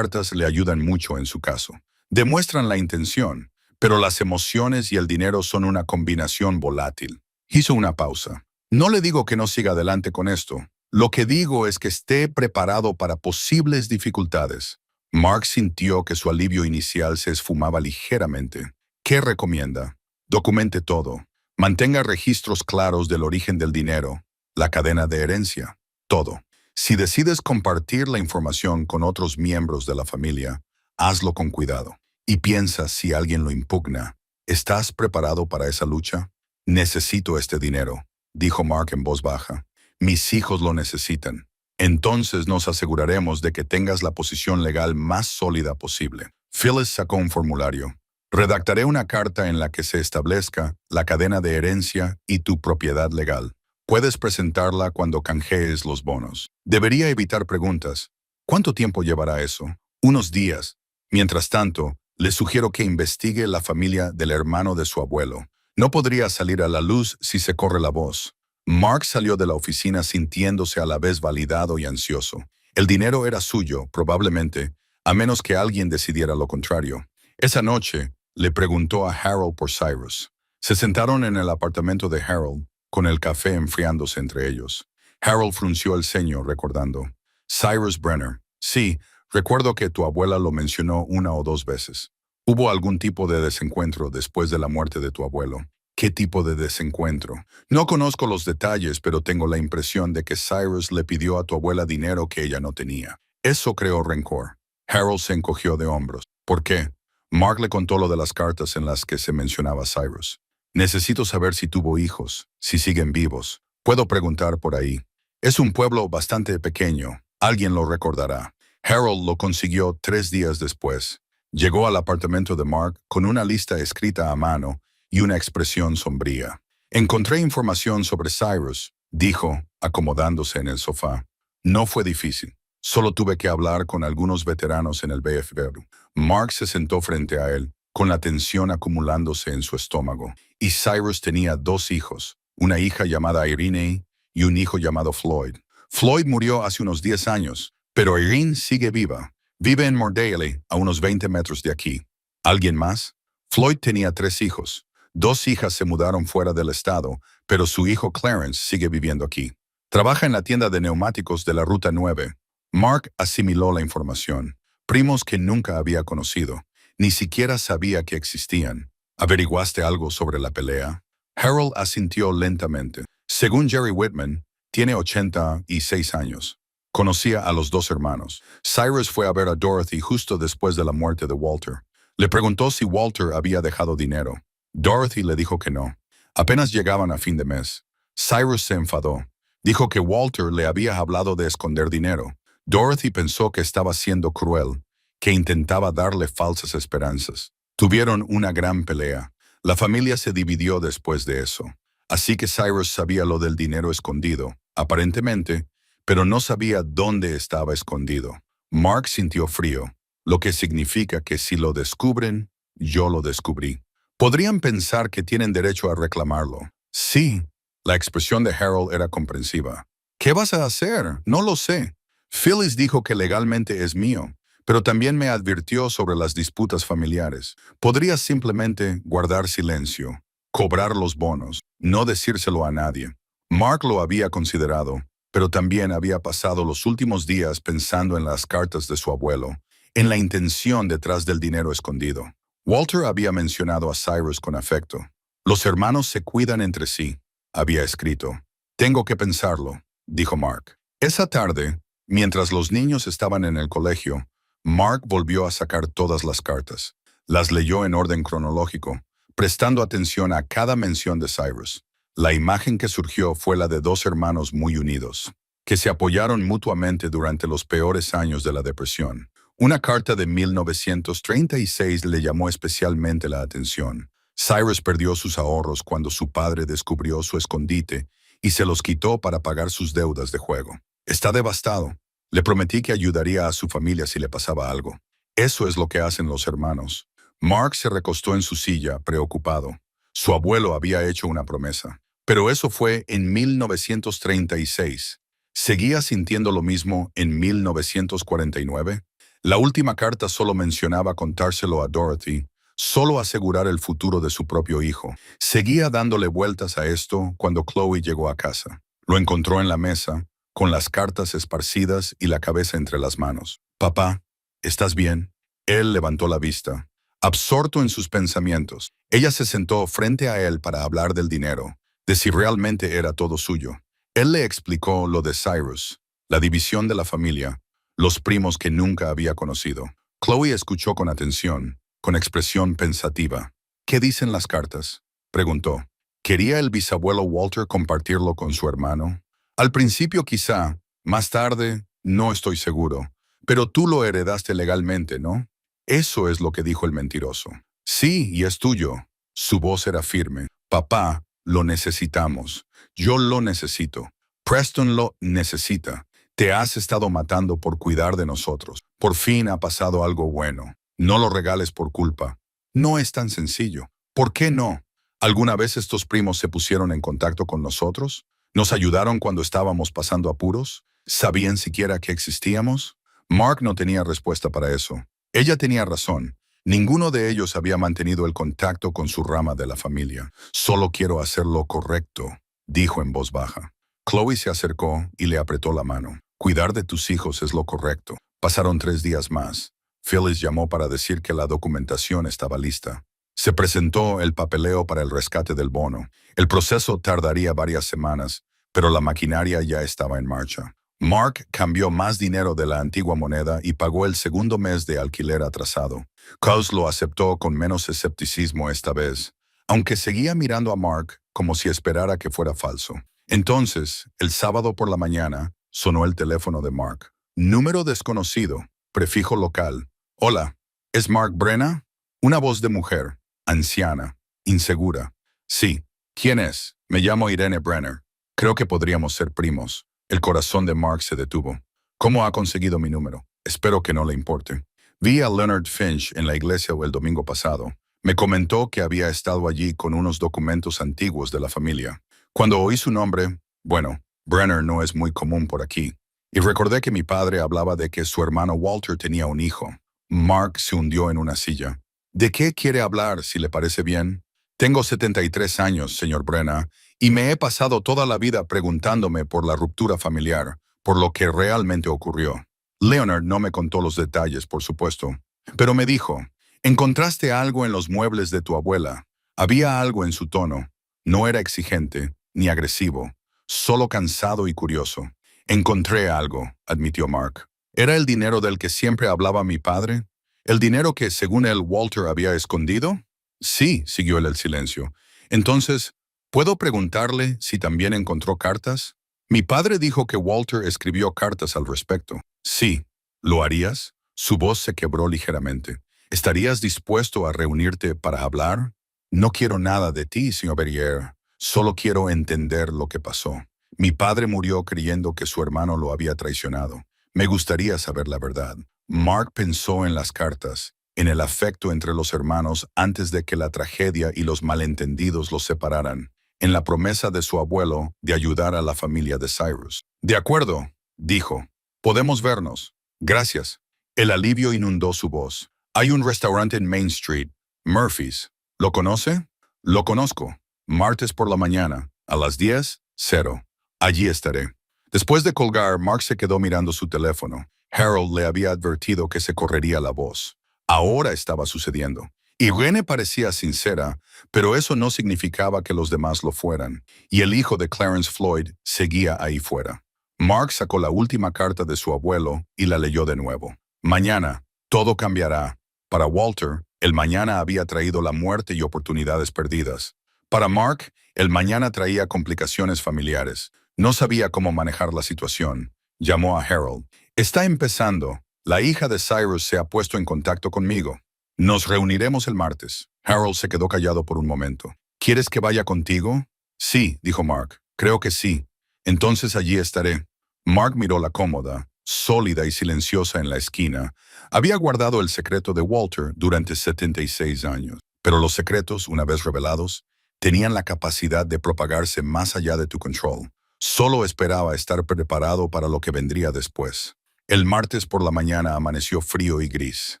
le ayudan mucho en su caso. Demuestran la intención, pero las emociones y el dinero son una combinación volátil. Hizo una pausa. No le digo que no siga adelante con esto. Lo que digo es que esté preparado para posibles dificultades. Mark sintió que su alivio inicial se esfumaba ligeramente. ¿Qué recomienda? Documente todo. Mantenga registros claros del origen del dinero, la cadena de herencia, todo. Si decides compartir la información con otros miembros de la familia, hazlo con cuidado. Y piensa si alguien lo impugna. ¿Estás preparado para esa lucha? Necesito este dinero, dijo Mark en voz baja. Mis hijos lo necesitan. Entonces nos aseguraremos de que tengas la posición legal más sólida posible. Phyllis sacó un formulario. Redactaré una carta en la que se establezca la cadena de herencia y tu propiedad legal. Puedes presentarla cuando canjees los bonos. Debería evitar preguntas. ¿Cuánto tiempo llevará eso? Unos días. Mientras tanto, le sugiero que investigue la familia del hermano de su abuelo. No podría salir a la luz si se corre la voz. Mark salió de la oficina sintiéndose a la vez validado y ansioso. El dinero era suyo, probablemente, a menos que alguien decidiera lo contrario. Esa noche, le preguntó a Harold por Cyrus. Se sentaron en el apartamento de Harold, con el café enfriándose entre ellos. Harold frunció el ceño, recordando. Cyrus Brenner. Sí, recuerdo que tu abuela lo mencionó 1 o 2 veces. ¿Hubo algún tipo de desencuentro después de la muerte de tu abuelo? ¿Qué tipo de desencuentro? No conozco los detalles, pero tengo la impresión de que Cyrus le pidió a tu abuela dinero que ella no tenía. Eso creó rencor. Harold se encogió de hombros. ¿Por qué? Mark le contó lo de las cartas en las que se mencionaba Cyrus. Necesito saber si tuvo hijos, si siguen vivos. Puedo preguntar por ahí. Es un pueblo bastante pequeño. Alguien lo recordará. Harold lo consiguió 3 días después. Llegó al apartamento de Mark con una lista escrita a mano y una expresión sombría. Encontré información sobre Cyrus, dijo, acomodándose en el sofá. No fue difícil. Solo tuve que hablar con algunos veteranos en el VFW. Mark se sentó frente a él, con la tensión acumulándose en su estómago. Y Cyrus tenía 2 hijos, una hija llamada Irene y un hijo llamado Floyd. Floyd murió hace unos 10 años, pero Irene sigue viva. Vive en Mordale, a unos 20 metros de aquí. ¿Alguien más? Floyd tenía 3 hijos. 2 hijas se mudaron fuera del estado, pero su hijo Clarence sigue viviendo aquí. Trabaja en la tienda de neumáticos de la Ruta 9. Mark asimiló la información. Primos que nunca había conocido. Ni siquiera sabía que existían. ¿Averiguaste algo sobre la pelea? Harold asintió lentamente. Según Jerry Whitman, tiene 86 años. Conocía a los dos hermanos. Cyrus fue a ver a Dorothy justo después de la muerte de Walter. Le preguntó si Walter había dejado dinero. Dorothy le dijo que no. Apenas llegaban a fin de mes. Cyrus se enfadó. Dijo que Walter le había hablado de esconder dinero. Dorothy pensó que estaba siendo cruel, que intentaba darle falsas esperanzas. Tuvieron una gran pelea. La familia se dividió después de eso. Así que Cyrus sabía lo del dinero escondido, aparentemente, pero no sabía dónde estaba escondido. Mark sintió frío, lo que significa que si lo descubren, yo lo descubrí. Podrían pensar que tienen derecho a reclamarlo. Sí, la expresión de Harold era comprensiva. ¿Qué vas a hacer? No lo sé. Phyllis dijo que legalmente es mío, pero también me advirtió sobre las disputas familiares. Podrías simplemente guardar silencio, cobrar los bonos, no decírselo a nadie. Mark lo había considerado, pero también había pasado los últimos días pensando en las cartas de su abuelo, en la intención detrás del dinero escondido. Walter había mencionado a Cyrus con afecto. Los hermanos se cuidan entre sí, había escrito. Tengo que pensarlo, dijo Mark. Esa tarde, mientras los niños estaban en el colegio, Mark volvió a sacar todas las cartas. Las leyó en orden cronológico, prestando atención a cada mención de Cyrus. La imagen que surgió fue la de dos hermanos muy unidos, que se apoyaron mutuamente durante los peores años de la depresión. Una carta de 1936 le llamó especialmente la atención. Cyrus perdió sus ahorros cuando su padre descubrió su escondite y se los quitó para pagar sus deudas de juego. Está devastado. Le prometí que ayudaría a su familia si le pasaba algo. Eso es lo que hacen los hermanos. Mark se recostó en su silla, preocupado. Su abuelo había hecho una promesa. Pero eso fue en 1936. ¿Seguía sintiendo lo mismo en 1949? La última carta solo mencionaba contárselo a Dorothy, solo asegurar el futuro de su propio hijo. Seguía dándole vueltas a esto cuando Chloe llegó a casa. Lo encontró en la mesa, con las cartas esparcidas y la cabeza entre las manos. «Papá, ¿estás bien?» Él levantó la vista, absorto en sus pensamientos. Ella se sentó frente a él para hablar del dinero, de si realmente era todo suyo. Él le explicó lo de Cyrus, la división de la familia, los primos que nunca había conocido. Chloe escuchó con atención, con expresión pensativa. «¿Qué dicen las cartas?», preguntó. ¿Quería el bisabuelo Walter compartirlo con su hermano? Al principio quizá, más tarde, no estoy seguro. Pero tú lo heredaste legalmente, ¿no? Eso es lo que dijo el mentiroso. Sí, y es tuyo. Su voz era firme. Papá, lo necesitamos. Yo lo necesito. Preston lo necesita. Te has estado matando por cuidar de nosotros. Por fin ha pasado algo bueno. No lo regales por culpa. No es tan sencillo. ¿Por qué no? ¿Alguna vez estos primos se pusieron en contacto con nosotros? ¿Nos ayudaron cuando estábamos pasando apuros? ¿Sabían siquiera que existíamos? Mark no tenía respuesta para eso. Ella tenía razón. Ninguno de ellos había mantenido el contacto con su rama de la familia. Solo quiero hacer lo correcto, dijo en voz baja. Chloe se acercó y le apretó la mano. Cuidar de tus hijos es lo correcto. Pasaron 3 días más. Phyllis llamó para decir que la documentación estaba lista. Se presentó el papeleo para el rescate del bono. El proceso tardaría varias semanas, pero la maquinaria ya estaba en marcha. Mark cambió más dinero de la antigua moneda y pagó el segundo mes de alquiler atrasado. Cous lo aceptó con menos escepticismo esta vez, aunque seguía mirando a Mark como si esperara que fuera falso. Entonces, el sábado por la mañana, sonó el teléfono de Mark. Número desconocido, prefijo local. Hola, ¿es Mark Brenna? Una voz de mujer, anciana, insegura. Sí, ¿quién es? Me llamo Irene Brenner. Creo que podríamos ser primos. El corazón de Mark se detuvo. ¿Cómo ha conseguido mi número? Espero que no le importe. Vi a Leonard Finch en la iglesia el domingo pasado. Me comentó que había estado allí con unos documentos antiguos de la familia. Cuando oí su nombre, bueno, Brenner no es muy común por aquí. Y recordé que mi padre hablaba de que su hermano Walter tenía un hijo. Mark se hundió en una silla. ¿De qué quiere hablar, si le parece bien? Tengo 73 años, señor Brenna, y me he pasado toda la vida preguntándome por la ruptura familiar, por lo que realmente ocurrió. Leonard no me contó los detalles, por supuesto, pero me dijo, encontraste algo en los muebles de tu abuela. Había algo en su tono. No era exigente, ni agresivo. solo cansado y curioso. Encontré algo, admitió Mark. ¿Era el dinero del que siempre hablaba mi padre? ¿El dinero que, según él, Walter había escondido? Sí, siguió él el silencio. Entonces, ¿puedo preguntarle si también encontró cartas? Mi padre dijo que Walter escribió cartas al respecto. Sí. ¿Lo harías? Su voz se quebró ligeramente. ¿Estarías dispuesto a reunirte para hablar? No quiero nada de ti, señor Berrier. Solo quiero entender lo que pasó. Mi padre murió creyendo que su hermano lo había traicionado. Me gustaría saber la verdad. Mark pensó en las cartas, en el afecto entre los hermanos antes de que la tragedia y los malentendidos los separaran, en la promesa de su abuelo de ayudar a la familia de Cyrus. De acuerdo, dijo. Podemos vernos. Gracias. El alivio inundó su voz. Hay un restaurante en Main Street, Murphy's. ¿Lo conoce? Lo conozco. Martes por la mañana, a las 10, 0. Allí estaré. Después de colgar, Mark se quedó mirando su teléfono. Harold le había advertido que se correría la voz. Ahora estaba sucediendo. Irene parecía sincera, pero eso no significaba que los demás lo fueran, y el hijo de Clarence Floyd seguía ahí fuera. Mark sacó la última carta de su abuelo y la leyó de nuevo. Mañana, todo cambiará. Para Walter, el mañana había traído la muerte y oportunidades perdidas. Para Mark, el mañana traía complicaciones familiares. No sabía cómo manejar la situación. Llamó a Harold. Está empezando. La hija de Cyrus se ha puesto en contacto conmigo. Nos reuniremos el martes. Harold se quedó callado por un momento. ¿Quieres que vaya contigo? Sí, dijo Mark. Creo que sí. Entonces allí estaré. Mark miró la cómoda, sólida y silenciosa en la esquina. Había guardado el secreto de Walter durante 76 años. Pero los secretos, una vez revelados, tenían la capacidad de propagarse más allá de tu control. Solo esperaba estar preparado para lo que vendría después. El martes por la mañana amaneció frío y gris.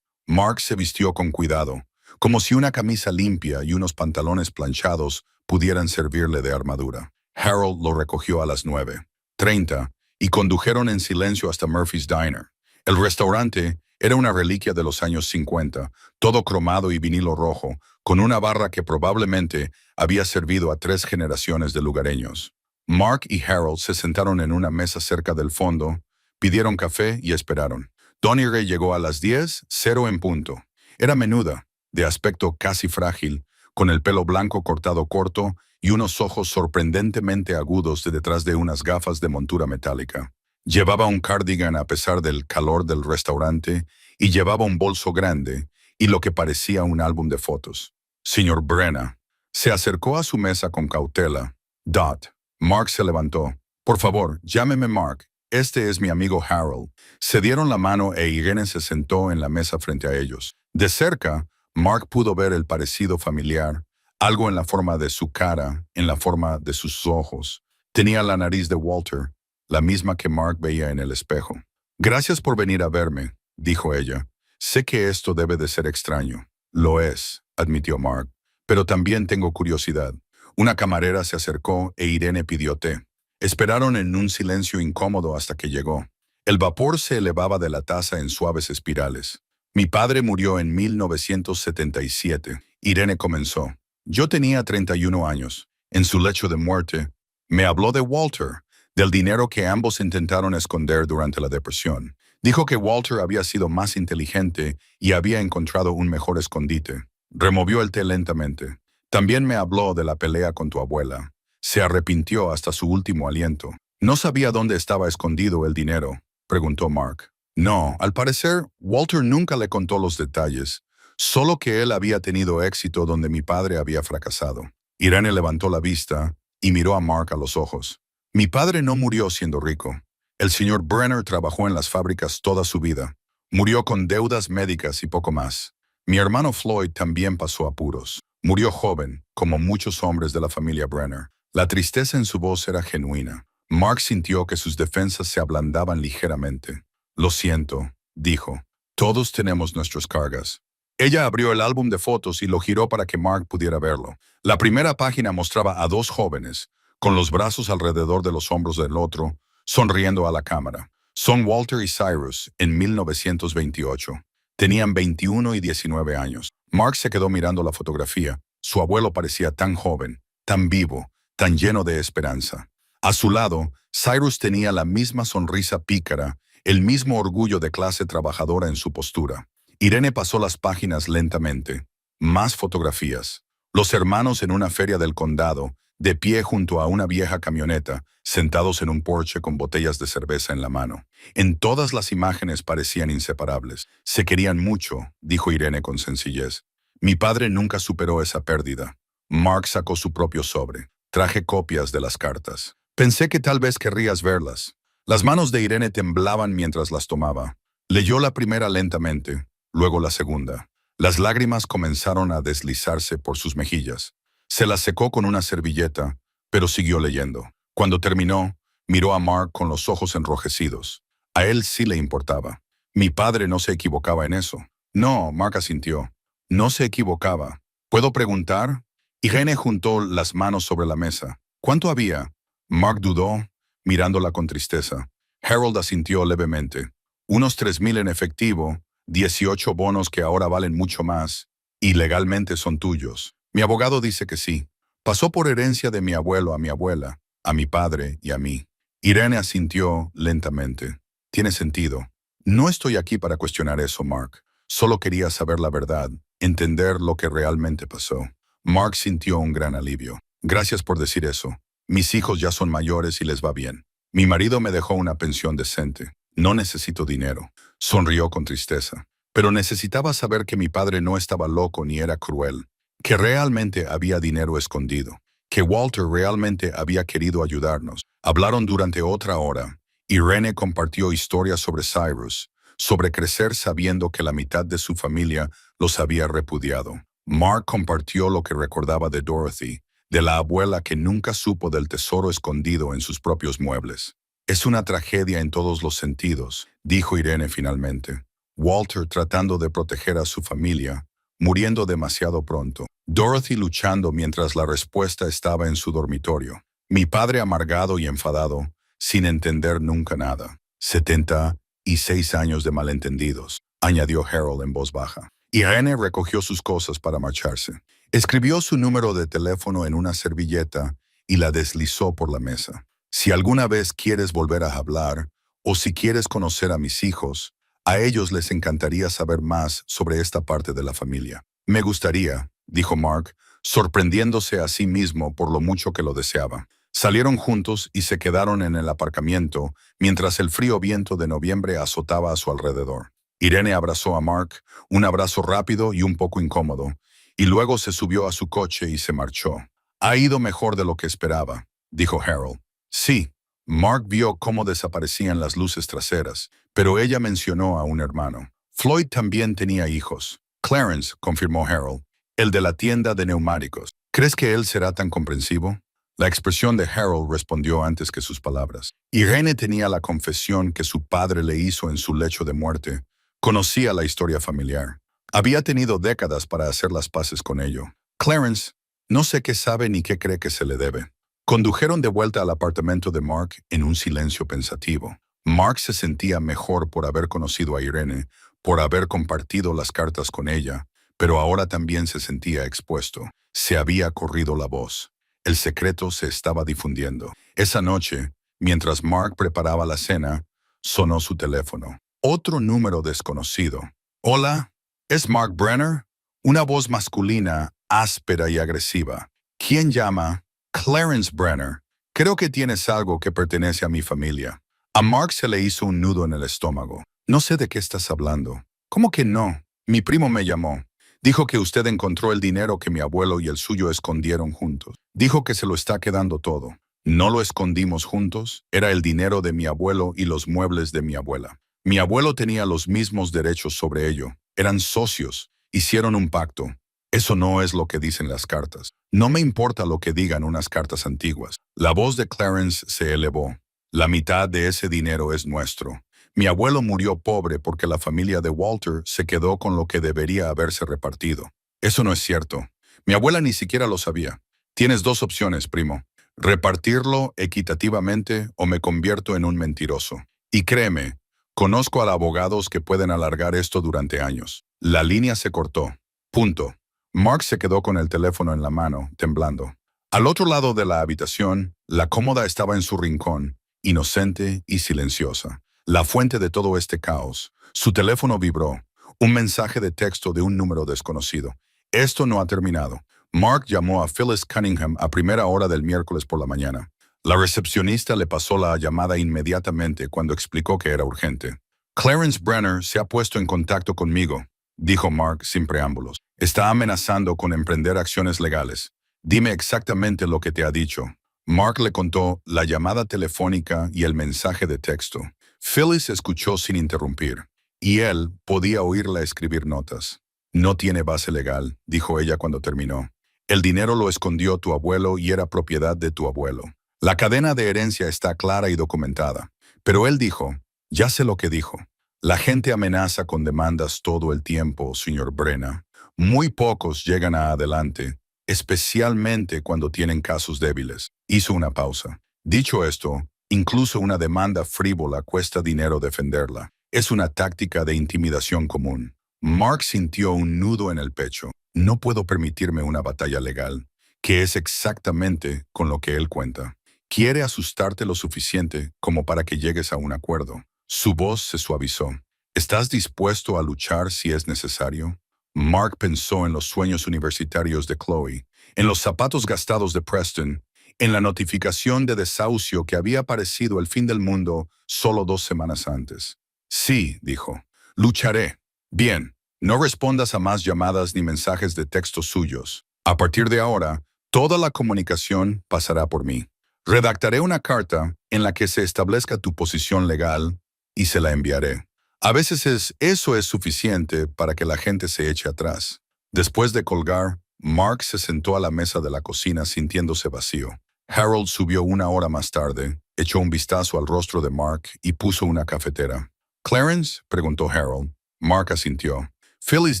Mark se vistió con cuidado, como si una camisa limpia y unos pantalones planchados pudieran servirle de armadura. Harold lo recogió a las 9:30 y condujeron en silencio hasta Murphy's Diner. El restaurante era una reliquia de los años 50, todo cromado y vinilo rojo, con una barra que probablemente había servido a 3 generaciones de lugareños. Mark y Harold se sentaron en una mesa cerca del fondo, pidieron café y esperaron. Donirey llegó a las 10:00 en punto. Era menuda, de aspecto casi frágil, con el pelo blanco cortado corto y unos ojos sorprendentemente agudos de detrás de unas gafas de montura metálica. Llevaba un cardigan a pesar del calor del restaurante y llevaba un bolso grande y lo que parecía un álbum de fotos. Señor Brenna se acercó a su mesa con cautela. Dot. Mark se levantó. Por favor, llámeme Mark. Este es mi amigo Harold. Se dieron la mano e Irene se sentó en la mesa frente a ellos. De cerca, Mark pudo ver el parecido familiar, algo en la forma de su cara, en la forma de sus ojos. Tenía la nariz de Walter, la misma que Mark veía en el espejo. Gracias por venir a verme, dijo ella. Sé que esto debe de ser extraño. Lo es, admitió Mark, pero también tengo curiosidad. Una camarera se acercó e Irene pidió té. Esperaron en un silencio incómodo hasta que llegó. El vapor se elevaba de la taza en suaves espirales. Mi padre murió en 1977. Irene comenzó. Yo tenía 31 años. En su lecho de muerte, me habló de Walter, del dinero que ambos intentaron esconder durante la depresión. Dijo que Walter había sido más inteligente y había encontrado un mejor escondite. Removió el té lentamente. También me habló de la pelea con tu abuela. Se arrepintió hasta su último aliento. ¿No sabía dónde estaba escondido el dinero?, preguntó Mark. No, al parecer, Walter nunca le contó los detalles, solo que él había tenido éxito donde mi padre había fracasado. Irene levantó la vista y miró a Mark a los ojos. Mi padre no murió siendo rico. El señor Brenner trabajó en las fábricas toda su vida. Murió con deudas médicas y poco más. Mi hermano Floyd también pasó apuros. Murió joven, como muchos hombres de la familia Brenner. La tristeza en su voz era genuina. Mark sintió que sus defensas se ablandaban ligeramente. Lo siento, dijo. Todos tenemos nuestras cargas. Ella abrió el álbum de fotos y lo giró para que Mark pudiera verlo. La primera página mostraba a 2 jóvenes, con los brazos alrededor de los hombros del otro, sonriendo a la cámara. Son Walter y Cyrus, en 1928. Tenían 21 y 19 años. Mark se quedó mirando la fotografía. Su abuelo parecía tan joven, tan vivo, tan lleno de esperanza. A su lado, Cyrus tenía la misma sonrisa pícara, el mismo orgullo de clase trabajadora en su postura. Irene pasó las páginas lentamente. Más fotografías. Los hermanos en una feria del condado, de pie junto a una vieja camioneta, sentados en un porche con botellas de cerveza en la mano. En todas las imágenes parecían inseparables. Se querían mucho, dijo Irene con sencillez. Mi padre nunca superó esa pérdida. Mark sacó su propio sobre. Traje copias de las cartas. Pensé que tal vez querrías verlas. Las manos de Irene temblaban mientras las tomaba. Leyó la primera lentamente, luego la segunda. Las lágrimas comenzaron a deslizarse por sus mejillas. Se las secó con una servilleta, pero siguió leyendo. Cuando terminó, miró a Mark con los ojos enrojecidos. A él sí le importaba. Mi padre no se equivocaba en eso. No, Mark asintió. No se equivocaba. ¿Puedo preguntar? Irene juntó las manos sobre la mesa. ¿Cuánto había? Mark dudó, mirándola con tristeza. Harold asintió levemente. Unos 3,000 en efectivo, 18 bonos que ahora valen mucho más, y legalmente son tuyos. Mi abogado dice que sí. Pasó por herencia de mi abuelo a mi abuela, a mi padre y a mí. Irene asintió lentamente. Tiene sentido. No estoy aquí para cuestionar eso, Mark. Solo quería saber la verdad, entender lo que realmente pasó. Mark sintió un gran alivio. Gracias por decir eso. Mis hijos ya son mayores y les va bien. Mi marido me dejó una pensión decente. No necesito dinero. Sonrió con tristeza. Pero necesitaba saber que mi padre no estaba loco ni era cruel. Que realmente había dinero escondido. Que Walter realmente había querido ayudarnos. Hablaron durante otra hora. Irene compartió historias sobre Cyrus, sobre crecer sabiendo que la mitad de su familia los había repudiado. Mark compartió lo que recordaba de Dorothy, de la abuela que nunca supo del tesoro escondido en sus propios muebles. Es una tragedia en todos los sentidos, dijo Irene finalmente. Walter tratando de proteger a su familia, muriendo demasiado pronto. Dorothy luchando mientras la respuesta estaba en su dormitorio. Mi padre amargado y enfadado, sin entender nunca nada. 76 años de malentendidos, añadió Harold en voz baja. Irene recogió sus cosas para marcharse. Escribió su número de teléfono en una servilleta y la deslizó por la mesa. Si alguna vez quieres volver a hablar, o si quieres conocer a mis hijos, a ellos les encantaría saber más sobre esta parte de la familia. Me gustaría, dijo Mark, sorprendiéndose a sí mismo por lo mucho que lo deseaba. Salieron juntos y se quedaron en el aparcamiento mientras el frío viento de noviembre azotaba a su alrededor. Irene abrazó a Mark, un abrazo rápido y un poco incómodo, y luego se subió a su coche y se marchó. Ha ido mejor de lo que esperaba, dijo Harold. Sí. Mark vio cómo desaparecían las luces traseras, pero ella mencionó a un hermano. Floyd también tenía hijos. Clarence, confirmó Harold, el de la tienda de neumáticos. ¿Crees que él será tan comprensivo? La expresión de Harold respondió antes que sus palabras. Irene tenía la confesión que su padre le hizo en su lecho de muerte. Conocía la historia familiar. Había tenido décadas para hacer las paces con ello. Clarence, no sé qué sabe ni qué cree que se le debe. Condujeron de vuelta al apartamento de Mark en un silencio pensativo. Mark se sentía mejor por haber conocido a Irene, por haber compartido las cartas con ella, pero ahora también se sentía expuesto. Se había corrido la voz. El secreto se estaba difundiendo. Esa noche, mientras Mark preparaba la cena, sonó su teléfono. Otro número desconocido. Hola, ¿es Mark Brenner? Una voz masculina, áspera y agresiva. ¿Quién llama? Clarence Brenner. Creo que tienes algo que pertenece a mi familia. A Mark se le hizo un nudo en el estómago. No sé de qué estás hablando. ¿Cómo que no? Mi primo me llamó. Dijo que usted encontró el dinero que mi abuelo y el suyo escondieron juntos. Dijo que se lo está quedando todo. No lo escondimos juntos. Era el dinero de mi abuelo y los muebles de mi abuela. Mi abuelo tenía los mismos derechos sobre ello. Eran socios. Hicieron un pacto. Eso no es lo que dicen las cartas. No me importa lo que digan unas cartas antiguas. La voz de Clarence se elevó. La mitad de ese dinero es nuestro. Mi abuelo murió pobre porque la familia de Walter se quedó con lo que debería haberse repartido. Eso no es cierto. Mi abuela ni siquiera lo sabía. Tienes dos opciones, primo. Repartirlo equitativamente o me convierto en un mentiroso. Y créeme, conozco a abogados que pueden alargar esto durante años. La línea se cortó. Punto. Mark se quedó con el teléfono en la mano, temblando. Al otro lado de la habitación, la cómoda estaba en su rincón, inocente y silenciosa. La fuente de todo este caos. Su teléfono vibró. Un mensaje de texto de un número desconocido. Esto no ha terminado. Mark llamó a Phyllis Cunningham a primera hora del miércoles por la mañana. La recepcionista le pasó la llamada inmediatamente cuando explicó que era urgente. Clarence Brenner se ha puesto en contacto conmigo, dijo Mark sin preámbulos. Está amenazando con emprender acciones legales. Dime exactamente lo que te ha dicho. Mark le contó la llamada telefónica y el mensaje de texto. Phyllis escuchó sin interrumpir, y él podía oírla escribir notas. No tiene base legal, dijo ella cuando terminó. El dinero lo escondió tu abuelo y era propiedad de tu abuelo. La cadena de herencia está clara y documentada. Pero él dijo, ya sé lo que dijo. La gente amenaza con demandas todo el tiempo, señor Brenner. Muy pocos llegan a adelante, especialmente cuando tienen casos débiles. Hizo una pausa. Dicho esto, incluso una demanda frívola cuesta dinero defenderla. Es una táctica de intimidación común. Mark sintió un nudo en el pecho. No puedo permitirme una batalla legal, que es exactamente con lo que él cuenta. Quiere asustarte lo suficiente como para que llegues a un acuerdo. Su voz se suavizó. ¿Estás dispuesto a luchar si es necesario? Mark pensó en los sueños universitarios de Chloe, en los zapatos gastados de Preston, en la notificación de desahucio que había aparecido el fin del mundo solo 2 semanas antes. Sí, dijo, lucharé. Bien, no respondas a más llamadas ni mensajes de texto suyos. A partir de ahora, toda la comunicación pasará por mí. Redactaré una carta en la que se establezca tu posición legal y se la enviaré. A veces eso es suficiente para que la gente se eche atrás. Después de colgar, Mark se sentó a la mesa de la cocina sintiéndose vacío. Harold subió 1 hora más tarde, echó un vistazo al rostro de Mark y puso una cafetera. ¿Clarence?, preguntó Harold. Mark asintió. Phyllis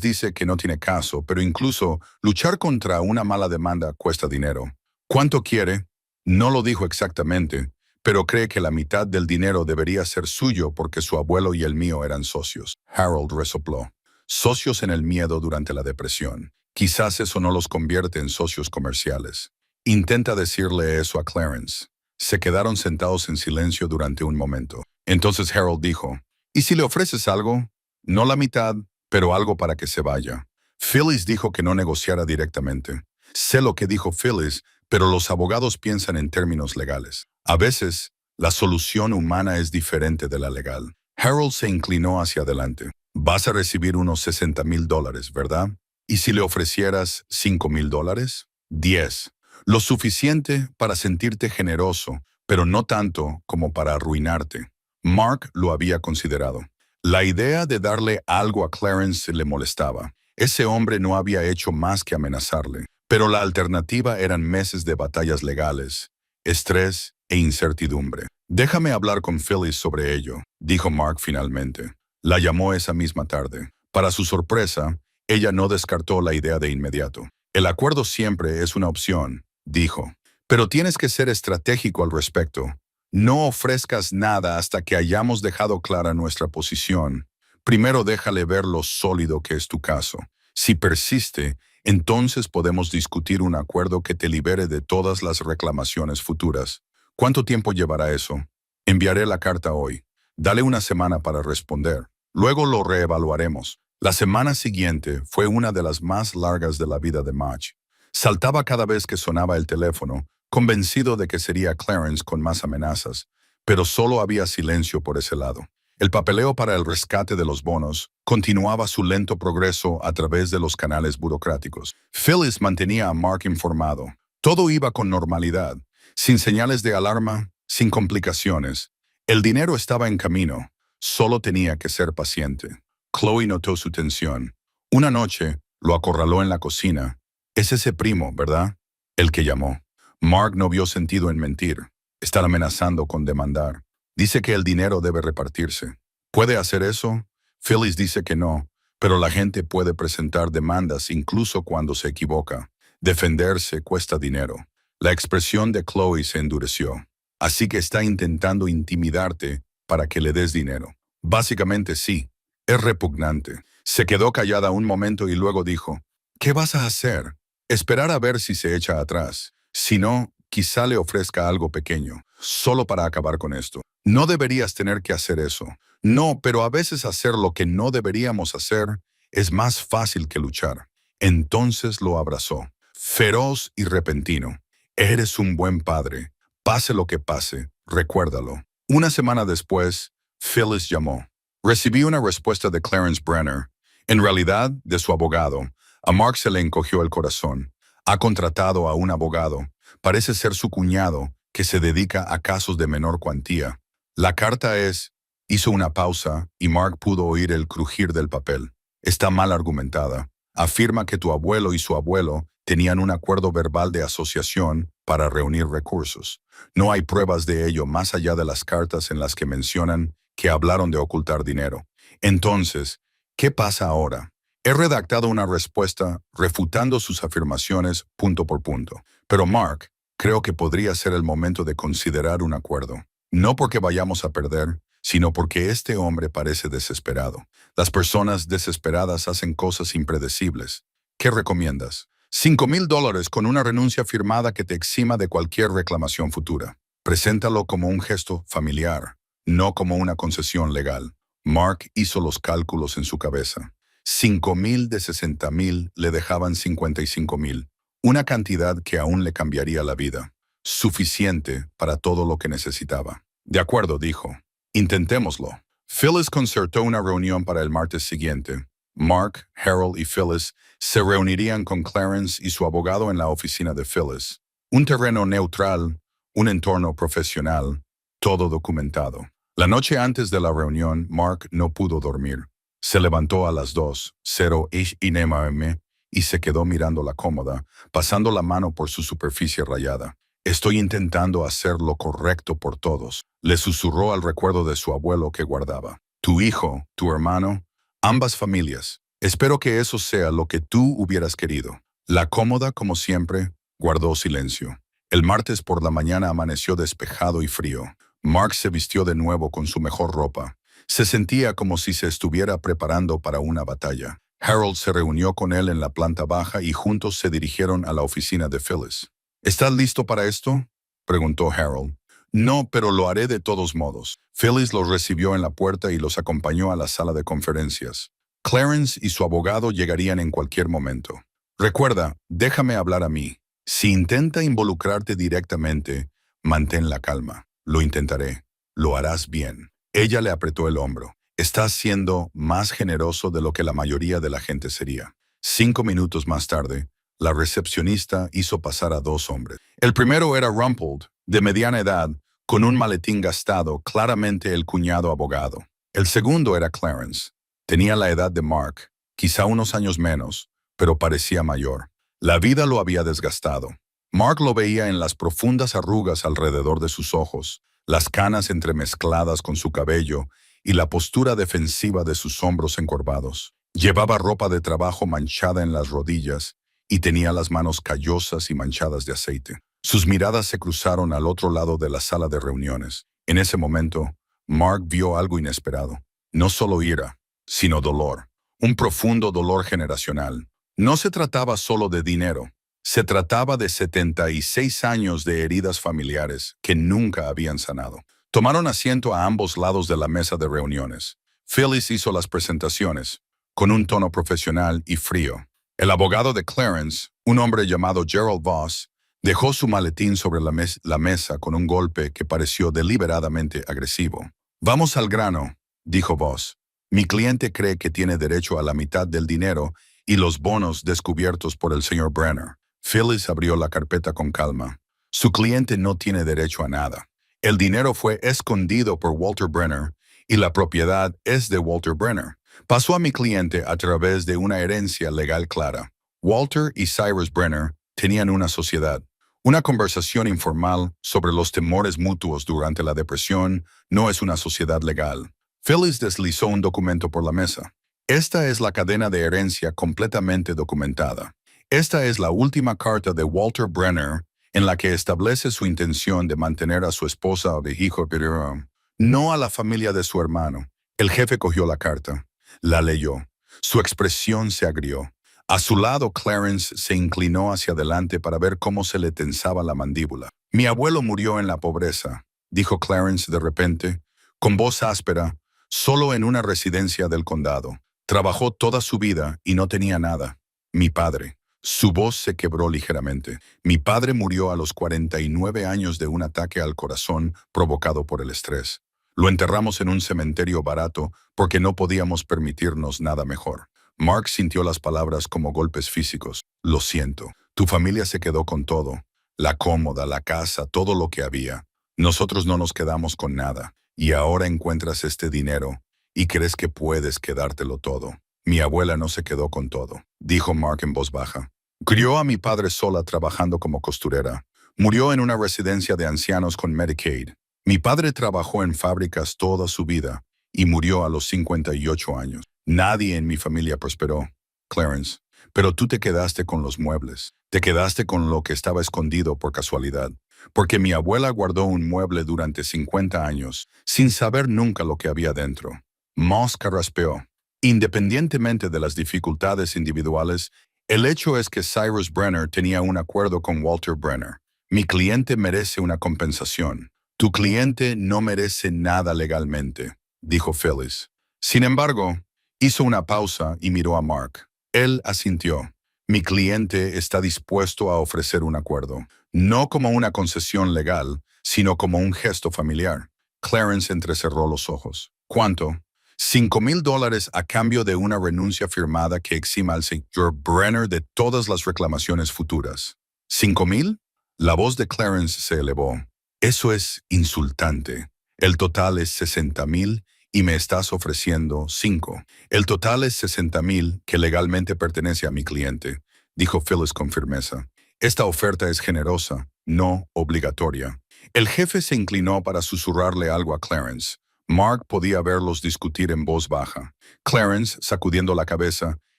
dice que no tiene caso, pero incluso luchar contra una mala demanda cuesta dinero. ¿Cuánto quiere? No lo dijo exactamente, pero cree que la mitad del dinero debería ser suyo porque su abuelo y el mío eran socios. Harold resopló. Socios en el miedo durante la depresión. Quizás eso no los convierte en socios comerciales. Intenta decirle eso a Clarence. Se quedaron sentados en silencio durante un momento. Entonces Harold dijo, ¿y si le ofreces algo? No la mitad, pero algo para que se vaya. Phyllis dijo que no negociara directamente. Sé lo que dijo Phyllis, pero los abogados piensan en términos legales. A veces, la solución humana es diferente de la legal. Harold se inclinó hacia adelante. Vas a recibir unos $60,000, ¿verdad? ¿Y si le ofrecieras $5,000? 10. Lo suficiente para sentirte generoso, pero no tanto como para arruinarte. Mark lo había considerado. La idea de darle algo a Clarence le molestaba. Ese hombre no había hecho más que amenazarle. Pero la alternativa eran meses de batallas legales, estrés e incertidumbre. Déjame hablar con Phyllis sobre ello, dijo Mark finalmente. La llamó esa misma tarde. Para su sorpresa, ella no descartó la idea de inmediato. El acuerdo siempre es una opción, dijo. Pero tienes que ser estratégico al respecto. No ofrezcas nada hasta que hayamos dejado clara nuestra posición. Primero déjale ver lo sólido que es tu caso. Si persiste, entonces podemos discutir un acuerdo que te libere de todas las reclamaciones futuras. ¿Cuánto tiempo llevará eso? Enviaré la carta hoy. Dale una semana para responder. Luego lo reevaluaremos. La semana siguiente fue una de las más largas de la vida de Marge. Saltaba cada vez que sonaba el teléfono, convencido de que sería Clarence con más amenazas, pero solo había silencio por ese lado. El papeleo para el rescate de los bonos continuaba su lento progreso a través de los canales burocráticos. Phyllis mantenía a Mark informado. Todo iba con normalidad, sin señales de alarma, sin complicaciones. El dinero estaba en camino, solo tenía que ser paciente. Chloe notó su tensión. Una noche, lo acorraló en la cocina. Es ese primo, ¿verdad? El que llamó. Mark no vio sentido en mentir. Estar amenazando con demandar. Dice que el dinero debe repartirse. ¿Puede hacer eso? Phyllis dice que no, pero la gente puede presentar demandas incluso cuando se equivoca. Defenderse cuesta dinero. La expresión de Chloe se endureció. Así que está intentando intimidarte para que le des dinero. Básicamente sí. Es repugnante. Se quedó callada un momento y luego dijo, ¿qué vas a hacer? Esperar a ver si se echa atrás. Si no, quizá le ofrezca algo pequeño, solo para acabar con esto. No deberías tener que hacer eso. No, pero a veces hacer lo que no deberíamos hacer es más fácil que luchar. Entonces lo abrazó, feroz y repentino. Eres un buen padre. Pase lo que pase, recuérdalo. Una semana después, Phyllis llamó. Recibí una respuesta de Clarence Brenner, en realidad de su abogado. A Mark se le encogió el corazón. Ha contratado a un abogado. Parece ser su cuñado, que se dedica a casos de menor cuantía. La carta es... Hizo una pausa y Mark pudo oír el crujir del papel. Está mal argumentada. Afirma que tu abuelo y su abuelo tenían un acuerdo verbal de asociación para reunir recursos. No hay pruebas de ello más allá de las cartas en las que mencionan que hablaron de ocultar dinero. Entonces, ¿qué pasa ahora? He redactado una respuesta refutando sus afirmaciones punto por punto. Pero Mark, creo que podría ser el momento de considerar un acuerdo. No porque vayamos a perder, sino porque este hombre parece desesperado. Las personas desesperadas hacen cosas impredecibles. ¿Qué recomiendas? $5,000 con una renuncia firmada que te exima de cualquier reclamación futura. Preséntalo como un gesto familiar, no como una concesión legal. Mark hizo los cálculos en su cabeza. 5,000 de 60,000 le dejaban 55,000, una cantidad que aún le cambiaría la vida. Suficiente para todo lo que necesitaba. De acuerdo, dijo. Intentémoslo. Phyllis concertó una reunión para el martes siguiente. Mark, Harold y Phyllis se reunirían con Clarence y su abogado en la oficina de Phyllis. Un terreno neutral, un entorno profesional, todo documentado. La noche antes de la reunión, Mark no pudo dormir. Se levantó a las 2:00 AM y se quedó mirando la cómoda, pasando la mano por su superficie rayada. Estoy intentando hacer lo correcto por todos, le susurró al recuerdo de su abuelo que guardaba. Tu hijo, tu hermano, ambas familias. Espero que eso sea lo que tú hubieras querido. La cómoda, como siempre, guardó silencio. El martes por la mañana amaneció despejado y frío. Mark se vistió de nuevo con su mejor ropa. Se sentía como si se estuviera preparando para una batalla. Harold se reunió con él en la planta baja y juntos se dirigieron a la oficina de Phyllis. ¿Estás listo para esto?, preguntó Harold. No, pero lo haré de todos modos. Phyllis los recibió en la puerta y los acompañó a la sala de conferencias. Clarence y su abogado llegarían en cualquier momento. Recuerda, déjame hablar a mí. Si intenta involucrarte directamente, mantén la calma. Lo intentaré. Lo harás bien. Ella le apretó el hombro. Estás siendo más generoso de lo que la mayoría de la gente sería. 5 minutos más tarde, la recepcionista hizo pasar a 2 hombres. El primero era Rumpled, de mediana edad, con un maletín gastado, claramente el cuñado abogado. El segundo era Clarence. Tenía la edad de Mark, quizá unos años menos, pero parecía mayor. La vida lo había desgastado. Mark lo veía en las profundas arrugas alrededor de sus ojos, las canas entremezcladas con su cabello y la postura defensiva de sus hombros encorvados. Llevaba ropa de trabajo manchada en las rodillas y tenía las manos callosas y manchadas de aceite. Sus miradas se cruzaron al otro lado de la sala de reuniones. En ese momento, Mark vio algo inesperado. No solo ira, sino dolor. Un profundo dolor generacional. No se trataba solo de dinero. Se trataba de 76 años de heridas familiares que nunca habían sanado. Tomaron asiento a ambos lados de la mesa de reuniones. Phyllis hizo las presentaciones, con un tono profesional y frío. El abogado de Clarence, un hombre llamado Gerald Voss, dejó su maletín sobre la mesa con un golpe que pareció deliberadamente agresivo. Vamos al grano, dijo Voss. Mi cliente cree que tiene derecho a la mitad del dinero y los bonos descubiertos por el señor Brenner. Phyllis abrió la carpeta con calma. Su cliente no tiene derecho a nada. El dinero fue escondido por Walter Brenner y la propiedad es de Walter Brenner. Pasó a mi cliente a través de una herencia legal clara. Walter y Cyrus Brenner tenían una sociedad. Una conversación informal sobre los temores mutuos durante la depresión no es una sociedad legal. Phyllis deslizó un documento por la mesa. Esta es la cadena de herencia completamente documentada. Esta es la última carta de Walter Brenner en la que establece su intención de mantener a su esposa o de hijo, pero no a la familia de su hermano. El jefe cogió la carta. La leyó. Su expresión se agrió. A su lado, Clarence se inclinó hacia adelante para ver cómo se le tensaba la mandíbula. Mi abuelo murió en la pobreza, dijo Clarence de repente, con voz áspera, solo en una residencia del condado. Trabajó toda su vida y no tenía nada. Mi padre. Su voz se quebró ligeramente. Mi padre murió a los 49 años de un ataque al corazón provocado por el estrés. Lo enterramos en un cementerio barato porque no podíamos permitirnos nada mejor. Mark sintió las palabras como golpes físicos. Lo siento. Tu familia se quedó con todo. La cómoda, la casa, todo lo que había. Nosotros no nos quedamos con nada. Y ahora encuentras este dinero y crees que puedes quedártelo todo. Mi abuela no se quedó con todo, dijo Mark en voz baja. Crió a mi padre sola trabajando como costurera. Murió en una residencia de ancianos con Medicaid. Mi padre trabajó en fábricas toda su vida y murió a los 58 años. Nadie en mi familia prosperó, Clarence, pero tú te quedaste con los muebles. Te quedaste con lo que estaba escondido por casualidad, porque mi abuela guardó un mueble durante 50 años, sin saber nunca lo que había dentro. Moss carraspeó. Independientemente de las dificultades individuales, el hecho es que Cyrus Brenner tenía un acuerdo con Walter Brenner. Mi cliente merece una compensación. Tu cliente no merece nada legalmente, dijo Phyllis. Sin embargo, hizo una pausa y miró a Mark. Él asintió. Mi cliente está dispuesto a ofrecer un acuerdo, no como una concesión legal, sino como un gesto familiar. Clarence entrecerró los ojos. ¿Cuánto? $5,000 a cambio de una renuncia firmada que exima al señor Brenner de todas las reclamaciones futuras. ¿$5,000? La voz de Clarence se elevó. Eso es insultante. El total es 60,000 y me estás ofreciendo 5. El total es 60,000 que legalmente pertenece a mi cliente, dijo Phyllis con firmeza. Esta oferta es generosa, no obligatoria. El jefe se inclinó para susurrarle algo a Clarence. Mark podía verlos discutir en voz baja. Clarence, sacudiendo la cabeza,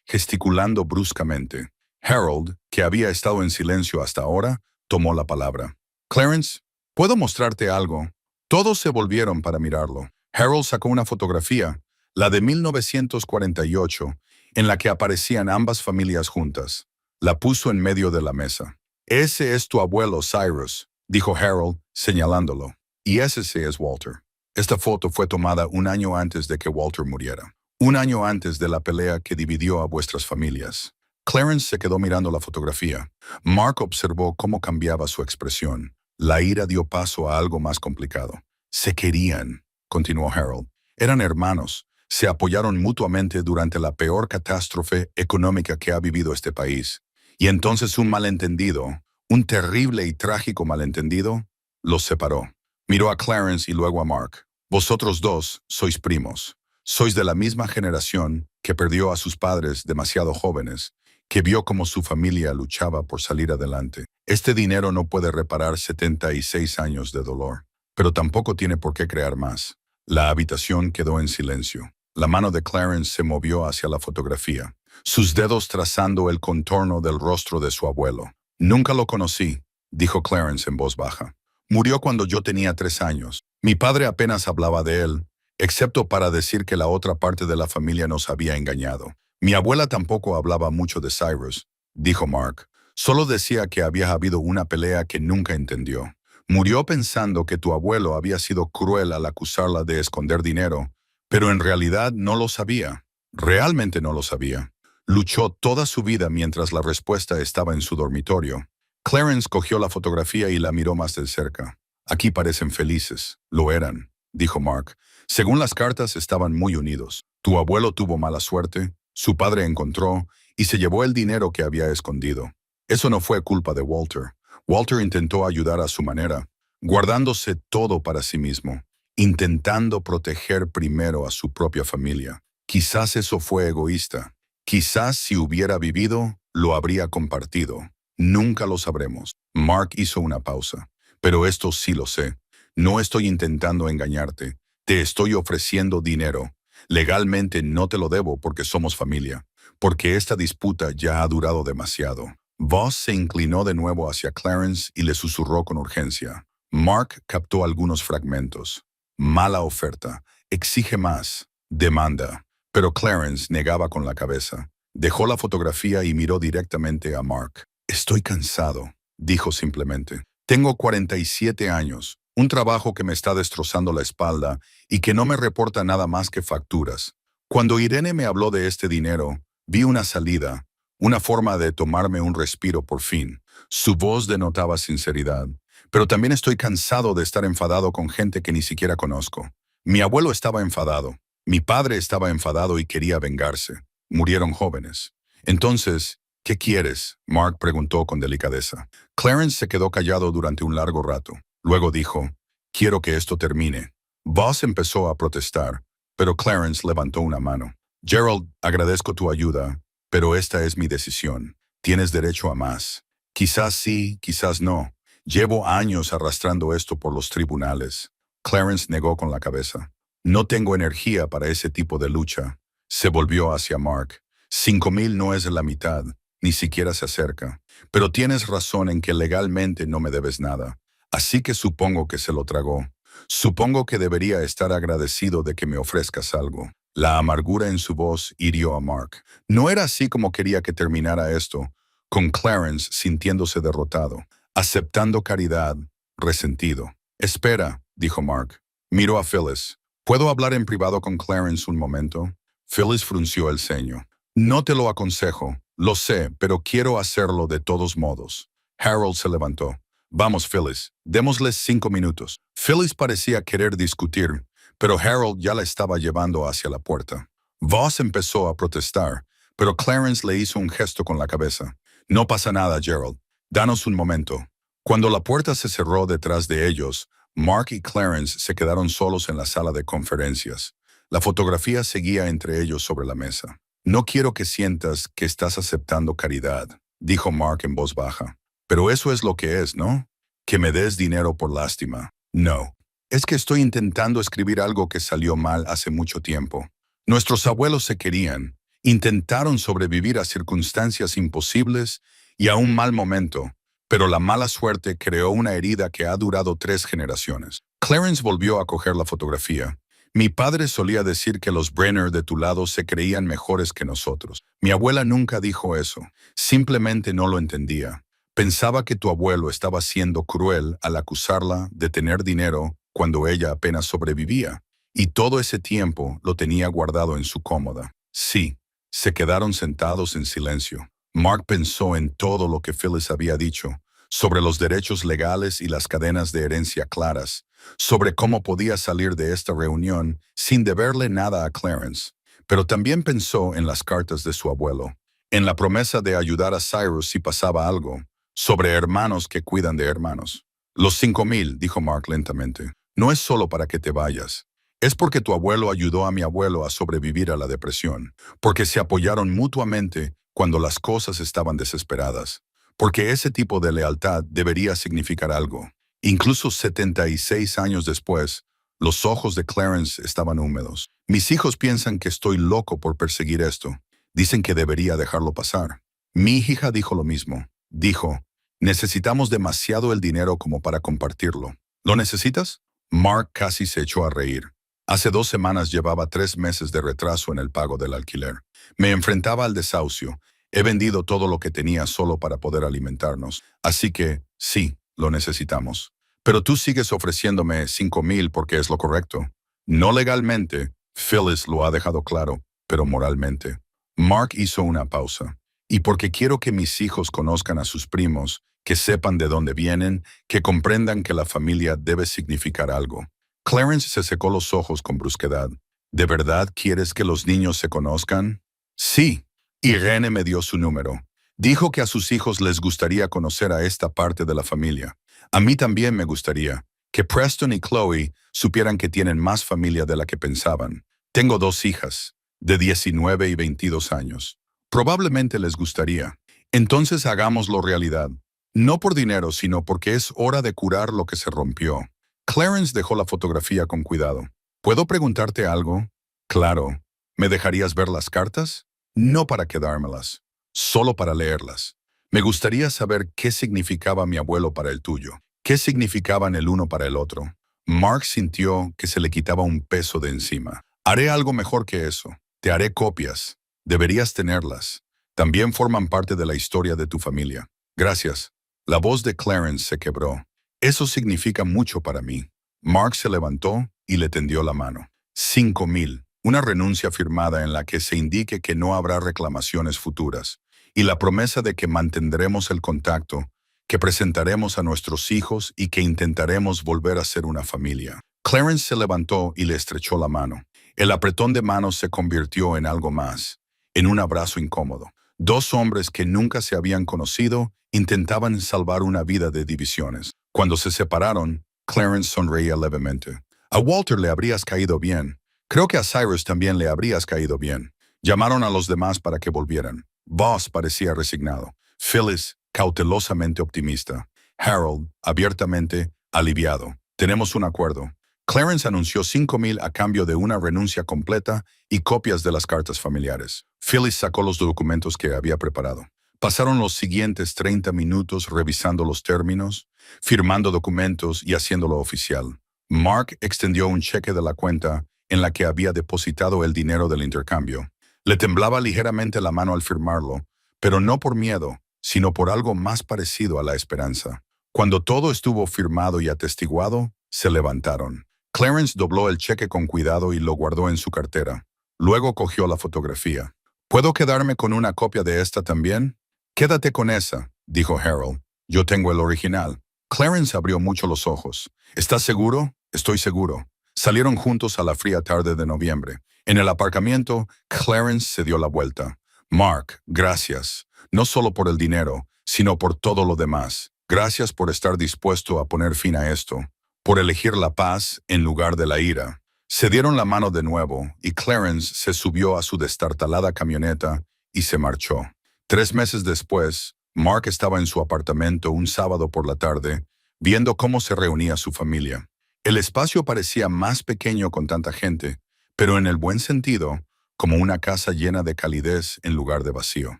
gesticulando bruscamente. Harold, que había estado en silencio hasta ahora, tomó la palabra. Clarence, ¿puedo mostrarte algo? Todos se volvieron para mirarlo. Harold sacó una fotografía, la de 1948, en la que aparecían ambas familias juntas. La puso en medio de la mesa. Ese es tu abuelo, Cyrus, dijo Harold, señalándolo. Y ese sí es Walter. Esta foto fue tomada un año antes de que Walter muriera. Un año antes de la pelea que dividió a vuestras familias. Clarence se quedó mirando la fotografía. Mark observó cómo cambiaba su expresión. La ira dio paso a algo más complicado. Se querían, continuó Harold. Eran hermanos. Se apoyaron mutuamente durante la peor catástrofe económica que ha vivido este país. Y entonces un malentendido, un terrible y trágico malentendido, los separó. Miró a Clarence y luego a Mark. Vosotros dos sois primos. Sois de la misma generación que perdió a sus padres demasiado jóvenes, que vio cómo su familia luchaba por salir adelante. Este dinero no puede reparar 76 años de dolor, pero tampoco tiene por qué crear más. La habitación quedó en silencio. La mano de Clarence se movió hacia la fotografía, sus dedos trazando el contorno del rostro de su abuelo. Nunca lo conocí, dijo Clarence en voz baja. Murió cuando yo tenía 3 años. Mi padre apenas hablaba de él, excepto para decir que la otra parte de la familia nos había engañado. Mi abuela tampoco hablaba mucho de Cyrus, dijo Mark. Solo decía que había habido una pelea que nunca entendió. Murió pensando que tu abuelo había sido cruel al acusarla de esconder dinero, pero en realidad no lo sabía. Realmente no lo sabía. Luchó toda su vida mientras la respuesta estaba en su dormitorio. Clarence cogió la fotografía y la miró más de cerca. Aquí parecen felices. Lo eran, dijo Mark. Según las cartas, estaban muy unidos. Tu abuelo tuvo mala suerte, su padre encontró y se llevó el dinero que había escondido. Eso no fue culpa de Walter. Walter intentó ayudar a su manera, guardándose todo para sí mismo, intentando proteger primero a su propia familia. Quizás eso fue egoísta. Quizás si hubiera vivido, lo habría compartido. Nunca lo sabremos. Mark hizo una pausa. Pero esto sí lo sé. No estoy intentando engañarte. Te estoy ofreciendo dinero. Legalmente no te lo debo porque somos familia. Porque esta disputa ya ha durado demasiado. Voss se inclinó de nuevo hacia Clarence y le susurró con urgencia. Mark captó algunos fragmentos. Mala oferta. Exige más. Demanda. Pero Clarence negaba con la cabeza. Dejó la fotografía y miró directamente a Mark. Estoy cansado, dijo simplemente. Tengo 47 años, un trabajo que me está destrozando la espalda y que no me reporta nada más que facturas. Cuando Irene me habló de este dinero, vi una salida, una forma de tomarme un respiro por fin. Su voz denotaba sinceridad. Pero también estoy cansado de estar enfadado con gente que ni siquiera conozco. Mi abuelo estaba enfadado. Mi padre estaba enfadado y quería vengarse. Murieron jóvenes. Entonces, ¿qué quieres?, Mark preguntó con delicadeza. Clarence se quedó callado durante un largo rato. Luego dijo, quiero que esto termine. Voss empezó a protestar, pero Clarence levantó una mano. Gerald, agradezco tu ayuda, pero esta es mi decisión. Tienes derecho a más. Quizás sí, quizás no. Llevo años arrastrando esto por los tribunales. Clarence negó con la cabeza. No tengo energía para ese tipo de lucha. Se volvió hacia Mark. 5,000 no es la mitad, ni siquiera se acerca. Pero tienes razón en que legalmente no me debes nada. Así que supongo que se lo tragó. Supongo que debería estar agradecido de que me ofrezcas algo. La amargura en su voz hirió a Mark. No era así como quería que terminara esto, con Clarence sintiéndose derrotado, aceptando caridad, resentido. Espera, dijo Mark. Miró a Phyllis. ¿Puedo hablar en privado con Clarence un momento? Phyllis frunció el ceño. No te lo aconsejo, lo sé, pero quiero hacerlo de todos modos. Harold se levantó. Vamos, Phyllis, démosles 5 minutos. Phyllis parecía querer discutir, pero Harold ya la estaba llevando hacia la puerta. Voss empezó a protestar, pero Clarence le hizo un gesto con la cabeza. No pasa nada, Gerald. Danos un momento. Cuando la puerta se cerró detrás de ellos, Mark y Clarence se quedaron solos en la sala de conferencias. La fotografía seguía entre ellos sobre la mesa. No quiero que sientas que estás aceptando caridad, dijo Mark en voz baja. Pero eso es lo que es, ¿no? Que me des dinero por lástima. No. Es que estoy intentando escribir algo que salió mal hace mucho tiempo. Nuestros abuelos se querían, intentaron sobrevivir a circunstancias imposibles y a un mal momento, pero la mala suerte creó una herida que ha durado 3 generaciones. Clarence volvió a coger la fotografía. Mi padre solía decir que los Brenner de tu lado se creían mejores que nosotros. Mi abuela nunca dijo eso. Simplemente no lo entendía. Pensaba que tu abuelo estaba siendo cruel al acusarla de tener dinero cuando ella apenas sobrevivía, y todo ese tiempo lo tenía guardado en su cómoda. Sí, se quedaron sentados en silencio. Mark pensó en todo lo que Phyllis había dicho, sobre los derechos legales y las cadenas de herencia claras, sobre cómo podía salir de esta reunión sin deberle nada a Clarence. Pero también pensó en las cartas de su abuelo, en la promesa de ayudar a Cyrus si pasaba algo, sobre hermanos que cuidan de hermanos. Los 5,000, dijo Mark lentamente, no es solo para que te vayas. Es porque tu abuelo ayudó a mi abuelo a sobrevivir a la depresión, porque se apoyaron mutuamente cuando las cosas estaban desesperadas, porque ese tipo de lealtad debería significar algo. Incluso 76 años después, los ojos de Clarence estaban húmedos. Mis hijos piensan que estoy loco por perseguir esto. Dicen que debería dejarlo pasar. Mi hija dijo lo mismo. Dijo, necesitamos demasiado el dinero como para compartirlo. ¿Lo necesitas? Mark casi se echó a reír. Hace 2 semanas llevaba 3 meses de retraso en el pago del alquiler. Me enfrentaba al desahucio. He vendido todo lo que tenía solo para poder alimentarnos. Así que, sí, lo necesitamos. Pero tú sigues ofreciéndome 5,000 porque es lo correcto. No legalmente, Phyllis lo ha dejado claro, pero moralmente. Mark hizo una pausa. Y porque quiero que mis hijos conozcan a sus primos, que sepan de dónde vienen, que comprendan que la familia debe significar algo. Clarence se secó los ojos con brusquedad. ¿De verdad quieres que los niños se conozcan? Sí. Irene me dio su número. Dijo que a sus hijos les gustaría conocer a esta parte de la familia. A mí también me gustaría que Preston y Chloe supieran que tienen más familia de la que pensaban. Tengo 2 hijas, de 19 y 22 años. Probablemente les gustaría. Entonces hagámoslo realidad. No por dinero, sino porque es hora de curar lo que se rompió. Clarence dejó la fotografía con cuidado. ¿Puedo preguntarte algo? Claro. ¿Me dejarías ver las cartas? No para quedármelas, solo para leerlas. Me gustaría saber qué significaba mi abuelo para el tuyo, qué significaban el uno para el otro. Mark sintió que se le quitaba un peso de encima. Haré algo mejor que eso. Te haré copias. Deberías tenerlas. También forman parte de la historia de tu familia. Gracias. La voz de Clarence se quebró. Eso significa mucho para mí. Mark se levantó y le tendió la mano. 5,000. Una renuncia firmada en la que se indique que no habrá reclamaciones futuras. Y la promesa de que mantendremos el contacto, que presentaremos a nuestros hijos y que intentaremos volver a ser una familia. Clarence se levantó y le estrechó la mano. El apretón de manos se convirtió en algo más, en un abrazo incómodo. Dos hombres que nunca se habían conocido intentaban salvar una vida de divisiones. Cuando se separaron, Clarence sonreía levemente. A Walter le habrías caído bien. Creo que a Cyrus también le habrías caído bien. Llamaron a los demás para que volvieran. Boss parecía resignado. Phyllis, cautelosamente optimista. Harold, abiertamente aliviado. Tenemos un acuerdo. Clarence anunció 5,000 a cambio de una renuncia completa y copias de las cartas familiares. Phyllis sacó los documentos que había preparado. Pasaron los siguientes 30 minutos revisando los términos, firmando documentos y haciéndolo oficial. Mark extendió un cheque de la cuenta en la que había depositado el dinero del intercambio. Le temblaba ligeramente la mano al firmarlo, pero no por miedo, sino por algo más parecido a la esperanza. Cuando todo estuvo firmado y atestiguado, se levantaron. Clarence dobló el cheque con cuidado y lo guardó en su cartera. Luego cogió la fotografía. ¿Puedo quedarme con una copia de esta también? Quédate con esa, dijo Harold. Yo tengo el original. Clarence abrió mucho los ojos. ¿Estás seguro? Estoy seguro. Salieron juntos a la fría tarde de noviembre. En el aparcamiento, Clarence se dio la vuelta. Mark, gracias. No solo por el dinero, sino por todo lo demás. Gracias por estar dispuesto a poner fin a esto. Por elegir la paz en lugar de la ira. Se dieron la mano de nuevo y Clarence se subió a su destartalada camioneta y se marchó. 3 meses después, Mark estaba en su apartamento un sábado por la tarde, viendo cómo se reunía su familia. El espacio parecía más pequeño con tanta gente, pero en el buen sentido, como una casa llena de calidez en lugar de vacío.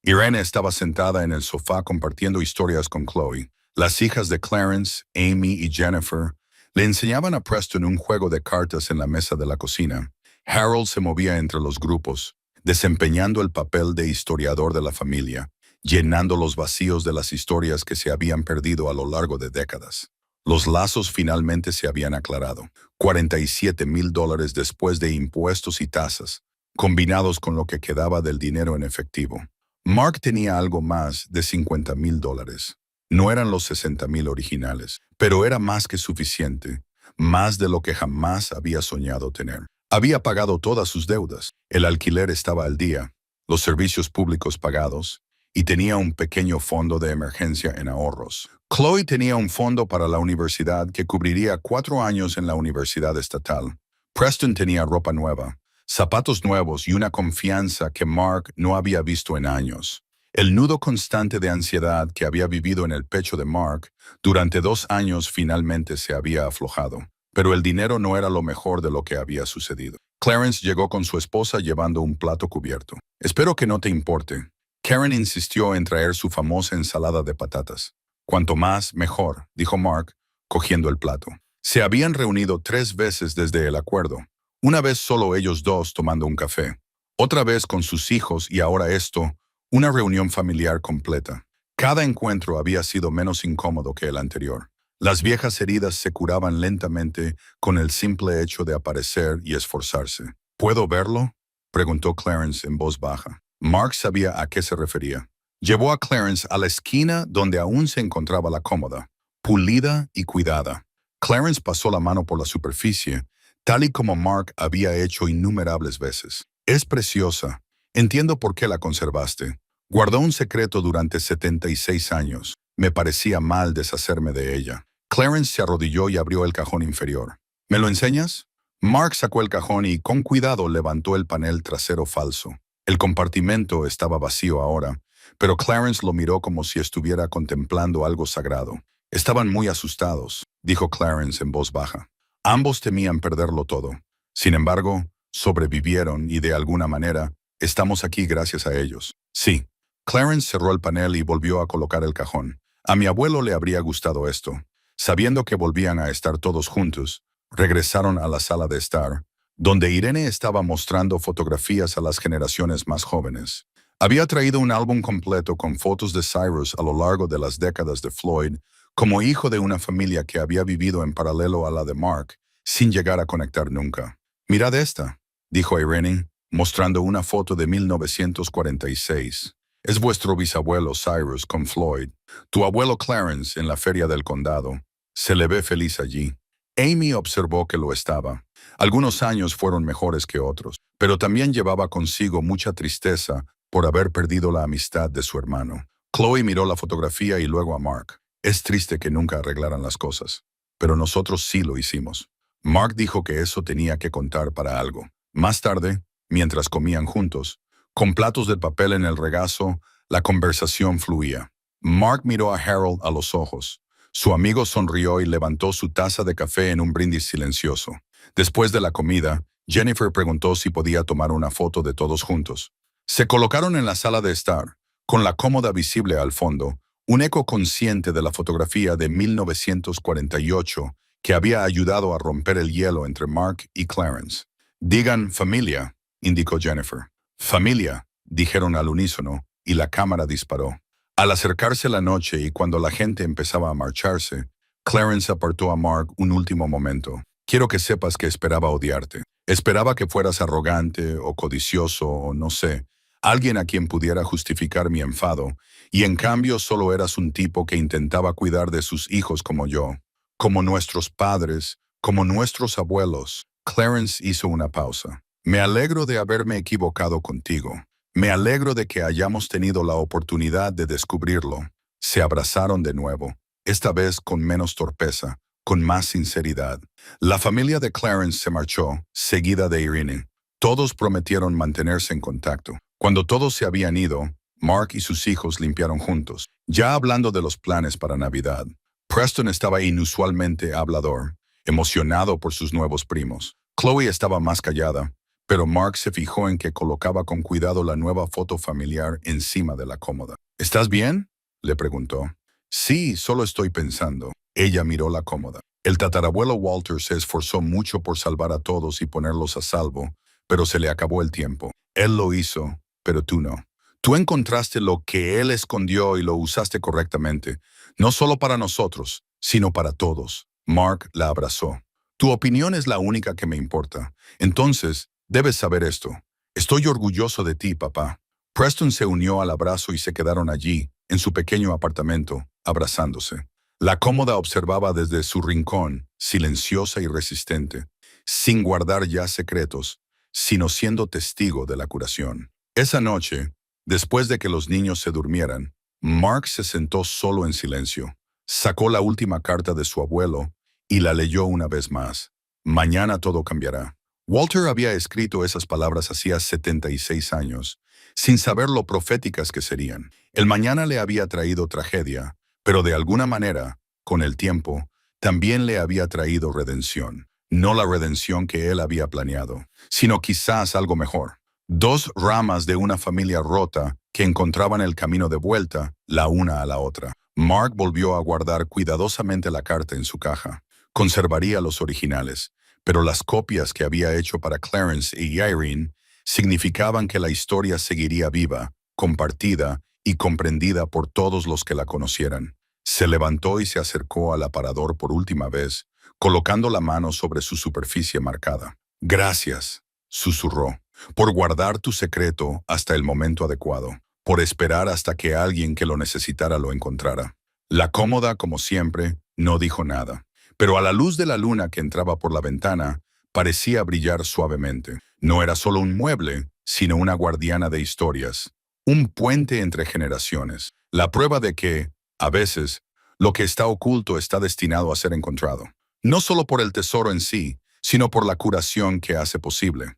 Irene estaba sentada en el sofá compartiendo historias con Chloe. Las hijas de Clarence, Amy y Jennifer, le enseñaban a Preston un juego de cartas en la mesa de la cocina. Harold se movía entre los grupos, desempeñando el papel de historiador de la familia, llenando los vacíos de las historias que se habían perdido a lo largo de décadas. Los lazos finalmente se habían aclarado. $47,000 después de impuestos y tasas, combinados con lo que quedaba del dinero en efectivo. Mark tenía algo más de $50,000. No eran los 60,000 originales, pero era más que suficiente, más de lo que jamás había soñado tener. Había pagado todas sus deudas, el alquiler estaba al día, los servicios públicos pagados, y tenía un pequeño fondo de emergencia en ahorros. Chloe tenía un fondo para la universidad que cubriría 4 años en la universidad estatal. Preston tenía ropa nueva, zapatos nuevos y una confianza que Mark no había visto en años. El nudo constante de ansiedad que había vivido en el pecho de Mark durante 2 años finalmente se había aflojado. Pero el dinero no era lo mejor de lo que había sucedido. Clarence llegó con su esposa llevando un plato cubierto. Espero que no te importe. Karen insistió en traer su famosa ensalada de patatas. Cuanto más, mejor, dijo Mark, cogiendo el plato. Se habían reunido 3 veces desde el acuerdo. Una vez solo ellos dos tomando un café. Otra vez con sus hijos y ahora esto, una reunión familiar completa. Cada encuentro había sido menos incómodo que el anterior. Las viejas heridas se curaban lentamente con el simple hecho de aparecer y esforzarse. ¿Puedo verlo?, preguntó Clarence en voz baja. Mark sabía a qué se refería. Llevó a Clarence a la esquina donde aún se encontraba la cómoda, pulida y cuidada. Clarence pasó la mano por la superficie, tal y como Mark había hecho innumerables veces. Es preciosa. Entiendo por qué la conservaste. Guardó un secreto durante 76 años. Me parecía mal deshacerme de ella. Clarence se arrodilló y abrió el cajón inferior. ¿Me lo enseñas? Mark sacó el cajón y con cuidado levantó el panel trasero falso. El compartimento estaba vacío ahora, pero Clarence lo miró como si estuviera contemplando algo sagrado. Estaban muy asustados, dijo Clarence en voz baja. Ambos temían perderlo todo. Sin embargo, sobrevivieron y de alguna manera, estamos aquí gracias a ellos. Sí. Clarence cerró el panel y volvió a colocar el cajón. A mi abuelo le habría gustado esto. Sabiendo que volvían a estar todos juntos, regresaron a la sala de estar, donde Irene estaba mostrando fotografías a las generaciones más jóvenes. Había traído un álbum completo con fotos de Cyrus a lo largo de las décadas de Floyd, como hijo de una familia que había vivido en paralelo a la de Mark, sin llegar a conectar nunca. «Mirad esta», dijo Irene, mostrando una foto de 1946. «Es vuestro bisabuelo Cyrus con Floyd. Tu abuelo Clarence en la feria del condado. Se le ve feliz allí». Amy observó que lo estaba. Algunos años fueron mejores que otros, pero también llevaba consigo mucha tristeza por haber perdido la amistad de su hermano. Chloe miró la fotografía y luego a Mark. «Es triste que nunca arreglaran las cosas, pero nosotros sí lo hicimos». Mark dijo que eso tenía que contar para algo. Más tarde, mientras comían juntos, con platos de papel en el regazo, la conversación fluía. Mark miró a Harold a los ojos. Su amigo sonrió y levantó su taza de café en un brindis silencioso. Después de la comida, Jennifer preguntó si podía tomar una foto de todos juntos. Se colocaron en la sala de estar, con la cómoda visible al fondo, un eco consciente de la fotografía de 1948 que había ayudado a romper el hielo entre Mark y Clarence. «Digan familia», indicó Jennifer. «Familia», dijeron al unísono, y la cámara disparó. Al acercarse la noche y cuando la gente empezaba a marcharse, Clarence apartó a Mark un último momento. «Quiero que sepas que esperaba odiarte. Esperaba que fueras arrogante o codicioso o no sé, alguien a quien pudiera justificar mi enfado, y en cambio solo eras un tipo que intentaba cuidar de sus hijos como yo, como nuestros padres, como nuestros abuelos». Clarence hizo una pausa. «Me alegro de haberme equivocado contigo. Me alegro de que hayamos tenido la oportunidad de descubrirlo». Se abrazaron de nuevo, esta vez con menos torpeza, con más sinceridad. La familia de Clarence se marchó, seguida de Irene. Todos prometieron mantenerse en contacto. Cuando todos se habían ido, Mark y sus hijos limpiaron juntos, ya hablando de los planes para Navidad. Preston estaba inusualmente hablador, emocionado por sus nuevos primos. Chloe estaba más callada, pero Mark se fijó en que colocaba con cuidado la nueva foto familiar encima de la cómoda. «¿Estás bien?», le preguntó. «Sí, solo estoy pensando». Ella miró la cómoda. El tatarabuelo Walter se esforzó mucho por salvar a todos y ponerlos a salvo, pero se le acabó el tiempo. Él lo hizo, pero tú no. Tú encontraste lo que él escondió y lo usaste correctamente, no solo para nosotros, sino para todos. Mark la abrazó. «Tu opinión es la única que me importa. Entonces, debes saber esto. Estoy orgulloso de ti, papá». Preston se unió al abrazo y se quedaron allí, en su pequeño apartamento, abrazándose. La cómoda observaba desde su rincón, silenciosa y resistente, sin guardar ya secretos, sino siendo testigo de la curación. Esa noche, después de que los niños se durmieran, Mark se sentó solo en silencio. Sacó la última carta de su abuelo y la leyó una vez más. «Mañana todo cambiará». Walter había escrito esas palabras hacía 76 años, sin saber lo proféticas que serían. El mañana le había traído tragedia, pero de alguna manera, con el tiempo, también le había traído redención. No la redención que él había planeado, sino quizás algo mejor. Dos ramas de una familia rota que encontraban el camino de vuelta, la una a la otra. Mark volvió a guardar cuidadosamente la carta en su caja. Conservaría los originales, pero las copias que había hecho para Clarence y Irene significaban que la historia seguiría viva, compartida y comprendida por todos los que la conocieran. Se levantó y se acercó al aparador por última vez, colocando la mano sobre su superficie marcada. «Gracias», susurró, «por guardar tu secreto hasta el momento adecuado, por esperar hasta que alguien que lo necesitara lo encontrara». La cómoda, como siempre, no dijo nada, pero a la luz de la luna que entraba por la ventana, parecía brillar suavemente. No era solo un mueble, sino una guardiana de historias, un puente entre generaciones, la prueba de que, a veces, lo que está oculto está destinado a ser encontrado. No solo por el tesoro en sí, sino por la curación que hace posible.